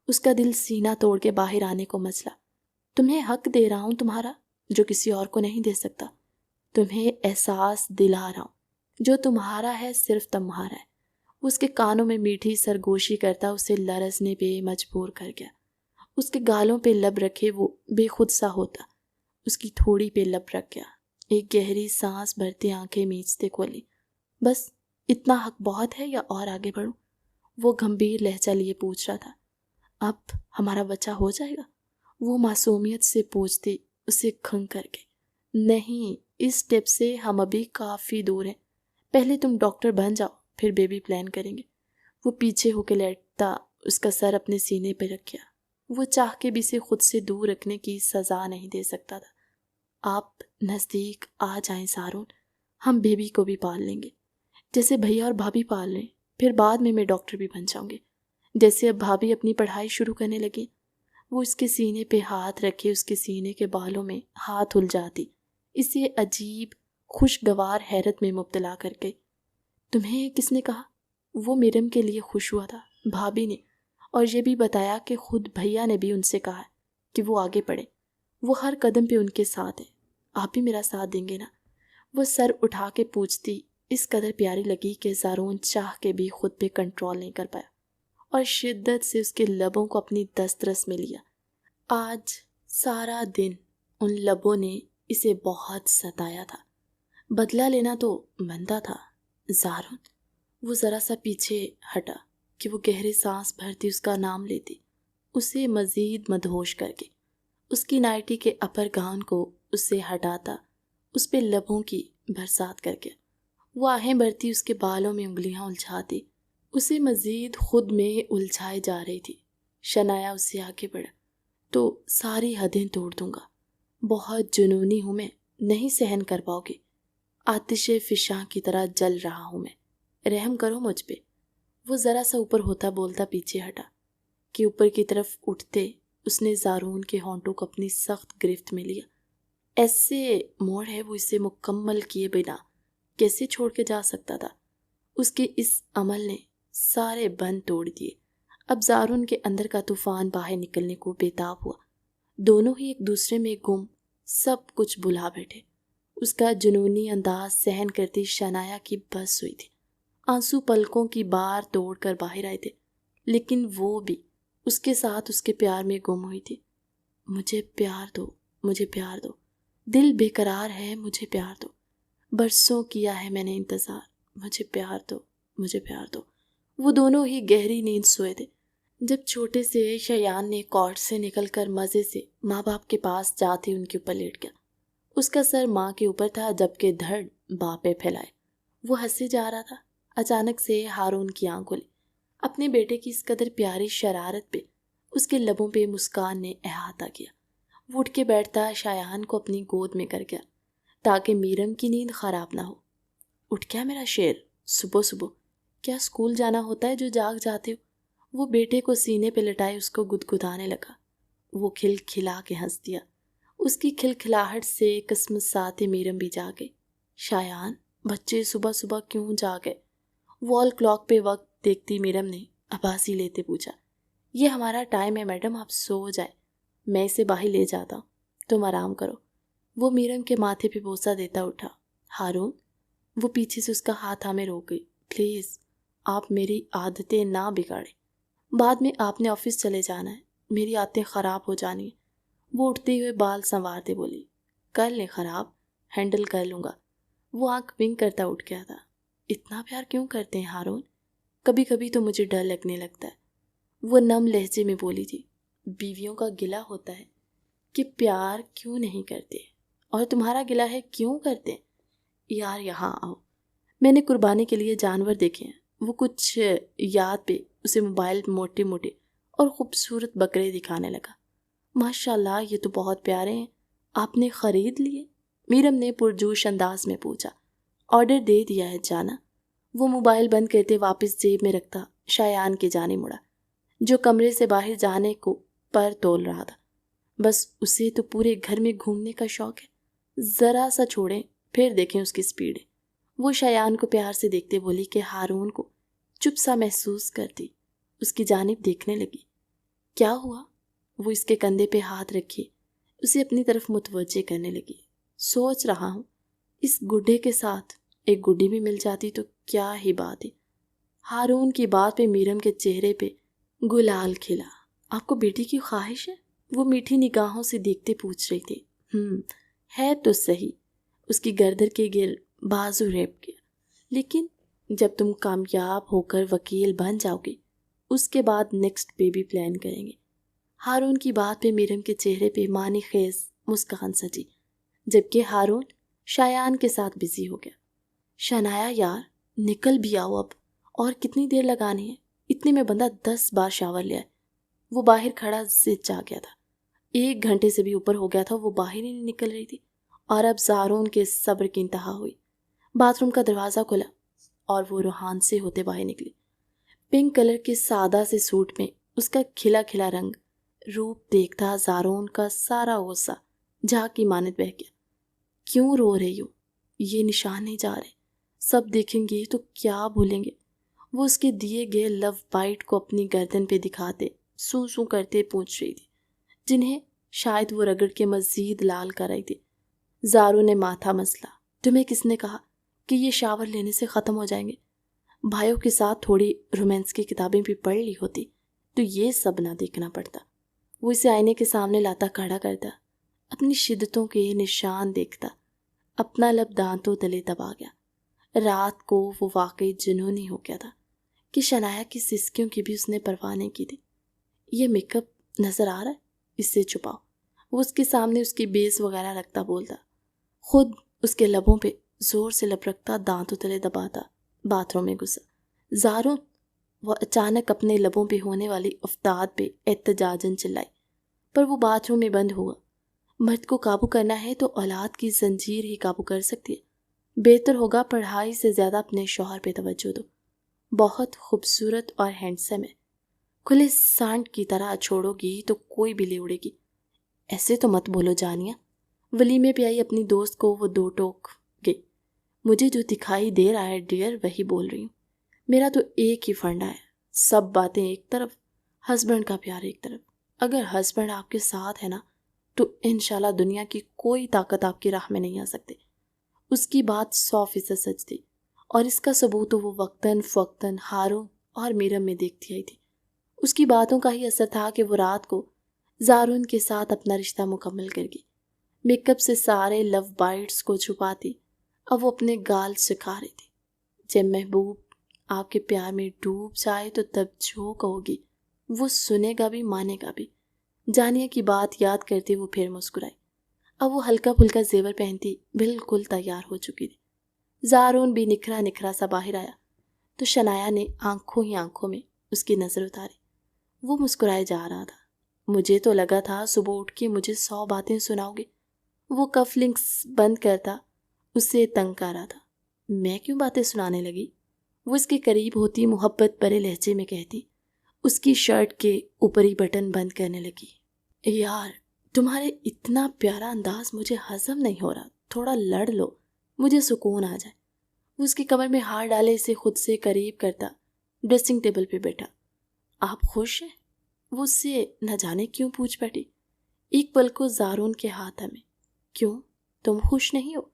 उसका दिल सीना तोड़ के बाहर आने को मचला। तुम्हें हक दे रहा हूँ तुम्हारा, जो किसी और को नहीं दे सकता। तुम्हें एहसास दिला रहा हूँ, जो तुम्हारा है सिर्फ तुम्हारा है। उसके कानों में मीठी सरगोशी करता उसे लरसने पे मजबूर कर गया। उसके गालों पे लब रखे वो बेखुद सा होता, उसकी थोड़ी पे लब रख गया। एक गहरी सांस भरती आंखें मीचते खोली। बस इतना हक बहुत है या और आगे बढ़ूं? वो गंभीर लहजा लिए पूछ रहा था। अब हमारा बच्चा हो जाएगा? वो मासूमियत से पूछती, उसे खंग करके। नहीं, इस स्टेप से हम अभी काफ़ी दूर हैं। पहले तुम डॉक्टर बन जाओ, फिर बेबी प्लान करेंगे। वो पीछे होके लेटता, उसका सर अपने सीने पर रखा। वो चाह के भी इसे खुद से दूर रखने की सज़ा नहीं दे सकता था। आप नज़दीक आ जाएं सारून, हम बेबी को भी पाल लेंगे, जैसे भैया और भाभी पाल लें। फिर बाद में मैं डॉक्टर भी बन जाऊंगी, जैसे अब भाभी अपनी पढ़ाई शुरू करने लगी। वो उसके सीने पे हाथ रखे उसके सीने के बालों में हाथ उलझाती, इसे अजीब खुशगवार हैरत में मुब्तला कर गई। तुम्हें किसने कहा? वो मीरम के लिए खुश हुआ था, भाभी ने। और ये भी बताया कि खुद भैया ने भी उनसे कहा है कि वो आगे बढ़े। वो हर कदम पे उनके साथ है। आप भी मेरा साथ देंगे ना? वो सर उठा के पूछती, इस कदर प्यारी लगी कि ज़ारून चाह के भी खुद पे कंट्रोल नहीं कर पाया और शिद्दत से उसके लबों को अपनी दस्तरस में लिया। आज सारा दिन उन लबों ने इसे बहुत सताया था। बदला लेना तो बनता था। ज़ारून, वो ज़रा सा पीछे हटा कि वो गहरी सांस भरती उसका नाम लेती, उसे मज़ीद मदहोश करके। उसकी नाइटी के अपर गाउन को उससे हटाता, उस पे लबों की बरसात करके। वो आहें भरती उसके बालों में उंगलियां उलझाती, उसे मज़ीद खुद में उलझाए जा रही थी। शनाया उससे आगे बढ़ा, तो सारी हदें तोड़ दूंगा। बहुत जुनूनी हूँ मैं, नहीं सहन कर पाओगे। आतिशे फिशां की तरह जल रहा हूँ मैं, रहम करो मुझ पे। वो ज़रा सा ऊपर होता बोलता पीछे हटा कि ऊपर की तरफ उठते उसने ज़ारून के होंठों को अपनी सख्त गिरफ्त में लिया। ऐसे मोड़ है वो इसे मुकम्मल किए बिना कैसे छोड़ के जा सकता था। उसके इस अमल ने सारे बंद तोड़ दिए। अब ज़ारून के अंदर का तूफान बाहर निकलने को बेताब हुआ। दोनों ही एक दूसरे में गुम, सब कुछ भुला बैठे। उसका जुनूनी अंदाज सहन करती शनाया की बस हुई थी। आंसू पलकों की बार तोड़कर बाहर आए थे, लेकिन वो भी उसके साथ उसके प्यार में गुम हुई थी। मुझे प्यार दो, मुझे प्यार दो, दिल बेकरार है, मुझे प्यार दो। बरसों किया है मैंने इंतज़ार, मुझे प्यार दो, मुझे प्यार दो। वो दोनों ही गहरी नींद सोए थे जब छोटे से शयान ने कॉट से निकलकर मज़े से माँ बाप के पास जाते उनके ऊपर लेट गया। उसका सर माँ के ऊपर था, जबकि धड़ बाँ पे फैलाए। वो हंसे जा रहा था। अचानक से हारून की आंख खुली। अपने बेटे की इस कदर प्यारी शरारत पे उसके लबों पे मुस्कान ने अहाता किया। वो उठ के बैठता शायान को अपनी गोद में कर गया ताकि मीरम की नींद खराब ना हो। उठ क्या मेरा शेर, सुबह सुबह क्या स्कूल जाना होता है जो जाग जाते हो? वो बेटे को सीने पे लटाए उसको गुदगुदाने लगा। वो खिलखिला के हंस दिया। उसकी खिलखिलाहट से कसमसाते मीरम भी जागे। शायान, बच्चे सुबह सुबह क्यों जागे? वॉल क्लॉक पे वक्त देखती मीरम ने आभासी लेते पूछा। ये हमारा टाइम है मैडम, आप सो जाए, मैं इसे बाहर ले जाता हूँ, तुम आराम करो। वो मीरम के माथे पे बोसा देता उठा। हारून, वो पीछे से उसका हाथ थामे रोक गई। प्लीज़, आप मेरी आदतें ना बिगाड़े, बाद में आपने ऑफिस चले जाना है, मेरी आदतें ख़राब हो जानी है। वो उठते हुए बाल संवारते बोली। कर ले ख़राब, हैंडल कर लूँगा। वो आंख विंक करता उठ गया था। इतना प्यार क्यों करते हैं हारून? कभी कभी तो मुझे डर लगने लगता है। वो नम लहजे में बोली थी। बीवियों का गिला होता है कि प्यार क्यों नहीं करते, और तुम्हारा गिला है क्यों करते? यार यहाँ आओ, मैंने कुर्बानी के लिए जानवर देखे हैं। वो कुछ याद पे उसे मोबाइल मोटे मोटे और खूबसूरत बकरे दिखाने लगा। माशाल्लाह, ये तो बहुत प्यारे हैं, आपने ख़रीद लिए? मीरम ने पुरजोश अंदाज में पूछा। ऑर्डर दे दिया है जाना। वो मोबाइल बंद करते वापस जेब में रखता शायान के जाने मुड़ा, जो कमरे से बाहर जाने को पर तोल रहा था। बस उसे तो पूरे घर में घूमने का शौक है, ज़रा सा छोड़ें फिर देखें उसकी स्पीड। वो शायान को प्यार से देखते बोली कि हारून को चुप सा महसूस करती उसकी जानिब देखने लगी। क्या हुआ? वो इसके कंधे पे हाथ रखे उसे अपनी तरफ मुतवज्जे करने लगी। सोच रहा हूँ, इस गुड्डे के साथ एक गुड्डी भी मिल जाती तो क्या ही बात है। हारून की बात पे मीरम के चेहरे पे गुलाल खिला। आपको बेटी की ख्वाहिश है? वो मीठी निगाहों से देखते पूछ रही थी। है तो सही। उसकी गर्दन के गिर बाजू रेप किया। लेकिन जब तुम कामयाब होकर वकील बन जाओगे, उसके बाद नेक्स्ट बेबी प्लान करेंगे। हारून की बात पे मीरम के चेहरे पे मानी खेज मुस्कान सजी, जबकि हारून शायान के साथ बिजी हो गया। शनाया यार, निकल भी आओ अब, और कितनी देर लगानी है? इतने में बंदा 10 बार शावर लिया है। वो बाहर खड़ा जिद जा गया था। 1 घंटे से भी ऊपर हो गया था वो बाहर ही नहीं निकल रही थी, और अब जारून के सब्र की इंतहा हुई। बाथरूम का दरवाज़ा खुला और वो रूहान से होते बाहर निकली। पिंक कलर के सादा से सूट में उसका खिला खिला रंग रूप देखता जारून का सारा गुस्सा झाग की मानद बह गया। क्यों रो रही हो? ये निशान नहीं जा रहे, सब देखेंगे तो क्या भूलेंगे? वो उसके दिए गए लव बाइट को अपनी गर्दन पे दिखाते सू सू करते पूछ रही थी, जिन्हें शायद वो रगड़ के मजीद लाल कर रही थी। जारू ने माथा मसला। तुम्हें किसने कहा कि ये शावर लेने से ख़त्म हो जाएंगे? भाइयों के साथ थोड़ी रोमांस की किताबें भी पढ़ ली होती तो ये सब ना देखना पड़ता। वो इसे आईने के सामने लाता खड़ा करता, अपनी शिद्दतों के निशान देखता, अपना लब दांतों तले दबा गया। रात को वो वाकई जुनूनी हो गया था कि शनाया की सिसकियों की भी उसने परवाह नहीं की थी। ये मेकअप नजर आ रहा है, इससे छुपाओ। वो उसके सामने उसकी बेस वगैरह रखता बोलता, खुद उसके लबों पे जोर से लब रखता, दांतों तले दबाता, बाथरूम में घुसा। जारून, वो अचानक अपने लबों पे होने वाली अफ्ताद पे एहतजाजन चिल्लाई, पर वो बाथरूम में बंद हुआ। मर्द को काबू करना है तो औलाद की जंजीर ही काबू कर सकती है। बेहतर होगा पढ़ाई से ज़्यादा अपने शौहर पे तवज्जो दो। बहुत खूबसूरत और हैंडसम है, खुले सांड की तरह छोड़ोगी तो कोई भी ले उड़ेगी। ऐसे तो मत बोलो जानिया। वलीमे पे आई अपनी दोस्त को वो 2 टोक गई। मुझे जो दिखाई दे रहा है डियर वही बोल रही हूँ। मेरा तो एक ही फंडा है, सब बातें एक तरफ, हस्बैंड का प्यार एक तरफ। अगर हस्बैंड आपके साथ है ना तो इंशाल्लाह दुनिया की कोई ताकत आपकी राह में नहीं आ सकती। उसकी बात 100% सच थी, और इसका सबूत तो वो वक्तन फ़क्तन हारून और मीरम में देखती आई थी। उसकी बातों का ही असर था कि वो रात को जारून के साथ अपना रिश्ता मुकम्मल कर गई। मेकअप से सारे लव बाइट्स को छुपाती अब वो अपने गाल सुखा रही थी। जब महबूब आपके प्यार में डूब जाए तो तब जो कहोगी वो सुनेगा भी मानेगा भी। जानिया की बात याद करते वो फिर मुस्कुराई। अब वो हल्का फुल्का जेवर पहनती बिल्कुल तैयार हो चुकी थी। जारून भी निखरा निखरा सा बाहर आया तो शनाया ने आंखों ही आंखों में उसकी नज़र उतारी। वो मुस्कुराए जा रहा था। मुझे तो लगा था सुबह उठ के मुझे 100 बातें सुनाओगे। वो कफलिंग्स बंद करता उससे तंग कर रहा था। मैं क्यों बातें सुनाने लगी? वो इसके करीब होती मोहब्बत भरे लहजे में कहती, उसकी शर्ट के ऊपरी बटन बंद करने लगी। यार तुम्हारे इतना प्यारा अंदाज मुझे हजम नहीं हो रहा, थोड़ा लड़ लो, मुझे सुकून आ जाए। वो उसकी कमर में हाथ डाले इसे खुद से करीब करता ड्रेसिंग टेबल पे बैठा। आप खुश हैं? वो उससे न जाने क्यों पूछ बैठी। एक पल को ज़ारून के हाथ थमे। क्यों, तुम खुश नहीं हो?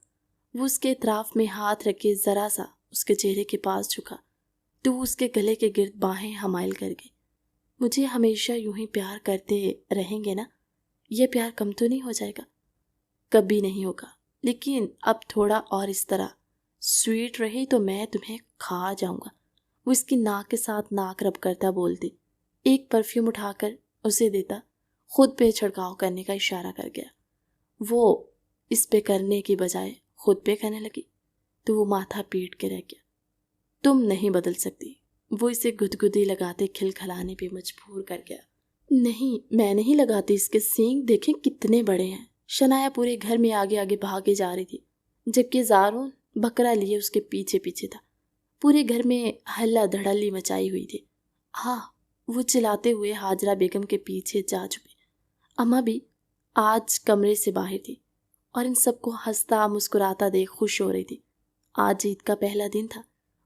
वो उसके इतराफ में हाथ रखे ज़रा सा उसके चेहरे के पास झुका तो उसके गले के गिर्द बाहें हमाइल कर गई। मुझे हमेशा यूं ही प्यार करते रहेंगे ना? यह प्यार कम तो नहीं हो जाएगा? कभी नहीं होगा, लेकिन अब थोड़ा और इस तरह स्वीट रही तो मैं तुम्हें खा जाऊंगा। वो इसकी नाक के साथ नाक रब करता बोलती, एक परफ्यूम उठाकर उसे देता, खुद पे छिड़काव करने का इशारा कर गया। वो इस पे करने की बजाय खुद पे करने लगी तो वो माथा पीट के रह गया। तुम नहीं बदल सकती, वो इसे गुदगुदी लगाते खिलखिलाने पे मजबूर कर गया। नहीं, मैं नहीं लगाती, इसके सींग देखें कितने बड़े हैं। शनाया पूरे घर में आगे आगे भागे जा रही थी, जबकि ज़ारून बकरा लिए उसके पीछे पीछे था। पूरे घर में हल्ला धड़ल्ली मचाई हुई थी। हाँ, वो चिल्लाते हुए हाजरा बेगम के पीछे जा छुपी। अम्मा भी आज कमरे से बाहर थी और इन सबको हंसता मुस्कुराता देख खुश हो रही थी। आज ईद का पहला दिन था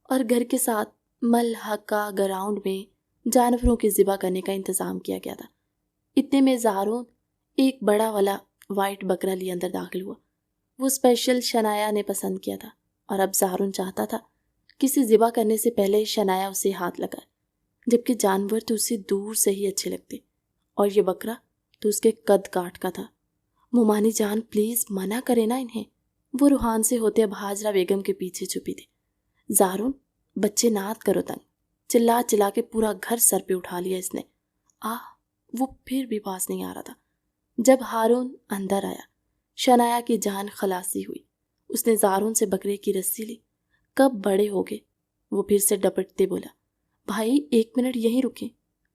और घर के साथ मलहका ग्राउंड में जानवरों के ज़िबा करने का इंतज़ाम किया गया था। इतने में ज़ारून एक बड़ा वाला वाइट बकरा लिए अंदर दाखिल हुआ। वो स्पेशल शनाया ने पसंद किया था और अब ज़ारून चाहता था किसी ज़िबा करने से पहले शनाया उसे हाथ लगाए, जबकि जानवर तो उसे दूर से ही अच्छे लगते और ये बकरा तो उसके कद काट का था। मुमानी जान प्लीज़ मना करे ना इन्हें। वो रूहान से होते अब हाजरा बेगम के पीछे छुपी थी। ज़ारून बच्चे नात करो तंग, चिल्ला चिल्ला के पूरा घर सर पे उठा लिया इसने। वो फिर भी पास नहीं आ रहा था। जब हारून अंदर आया, शनाया की जान खलासी हुई। उसने ज़ारून से बकरे की रस्सी ली। कब बड़े हो गए? वो फिर से डपटते बोला, भाई 1 मिनट यहीं रुके।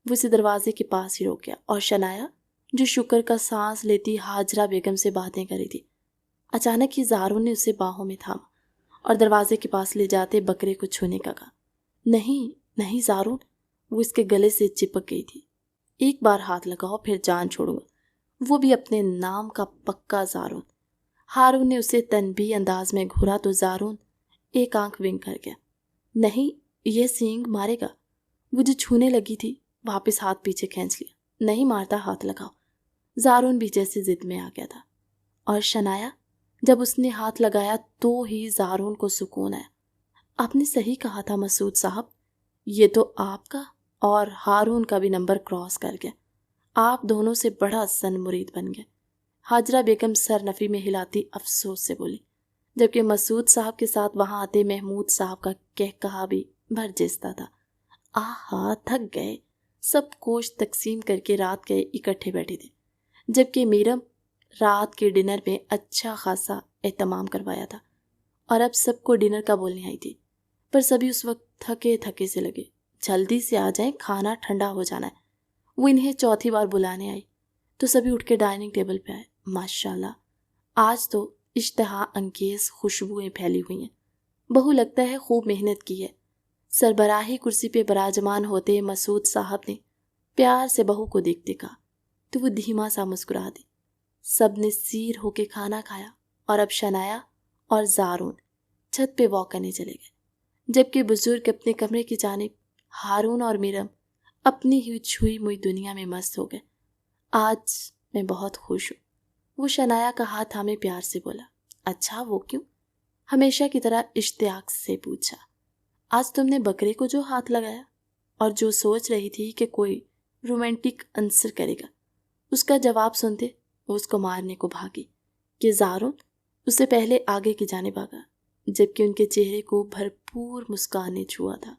वो इसे दरवाजे के पास ही रोक गया और शनाया जो शुक्र का सांस लेती हाजरा बेगम से बातें कर रही थी, अचानक ही ज़ारून ने उसे बाहों में थामा और दरवाजे के पास ले जाते बकरे को छूने का कहा। नहीं नहीं ज़ारून, वो इसके गले से चिपक गई थी। एक बार हाथ लगाओ फिर जान छोड़ूंगा, वो भी अपने नाम का पक्का ज़ारून। हारून ने उसे तनबीह अंदाज में घूरा तो ज़ारून एक आंख विंक कर गया। नहीं, ये सींग मारेगा। वो जो छूने लगी थी वापस हाथ पीछे खींच लिया। नहीं मारता, हाथ लगाओ। ज़ारून भी जैसे जिद में आ गया था और शनाया जब उसने हाथ लगाया तो ही ज़ारून को सुकून आया। आपने सही कहा था मसूद साहब, ये तो आपका और हारून का भी नंबर क्रॉस कर गया। आप दोनों से बड़ा सन मुरीद बन गए। हाजरा बेगम सर नफ़ी में हिलाती अफसोस से बोली, जबकि मसूद साहब के साथ वहां आते महमूद साहब का कहा भी बरजेस्ता था। आहा, थक गए। सब कोश तकसीम करके रात के इकट्ठे बैठे थे, जबकि मीरम रात के डिनर में अच्छा खासा एहतमाम करवाया था और अब सबको डिनर का बोलने आई थी। पर सभी उस वक्त थके थके से लगे। जल्दी से आ जाएं, खाना ठंडा हो जाना है। वो इन्हें चौथी बार बुलाने आई तो सभी उठ के डाइनिंग टेबल पे आए। माशाल्लाह, आज तो इश्तहा अंगेज खुशबुएं फैली हुई हैं। बहू लगता है खूब मेहनत की है। सरबराही कुर्सी पे बराजमान होते मसूद साहब ने प्यार से बहू को देखते कहा तो वो धीमा सा मुस्कुरा दी। सब ने सीर होके खाना खाया और अब शनाया और ज़ारून छत पे वॉक करने चले गए, जबकि बुजुर्ग अपने कमरे की जानिब, हारून और मीरम अपनी ही छुई मुई दुनिया में मस्त हो गए। आज मैं बहुत खुश हूँ, वो शनाया का हाथ थामे प्यार से बोला। अच्छा, वो क्यों? हमेशा की तरह इश्तियाक से पूछा। आज तुमने बकरे को जो हाथ लगाया और जो सोच रही थी कि कोई रोमांटिक आंसर करेगा, उसका जवाब सुनते वो उसको मारने को भागी कि ज़ारून उससे पहले आगे की जाने भागा, जबकि उनके चेहरे को भरपूर मुस्कान ने छुआ था।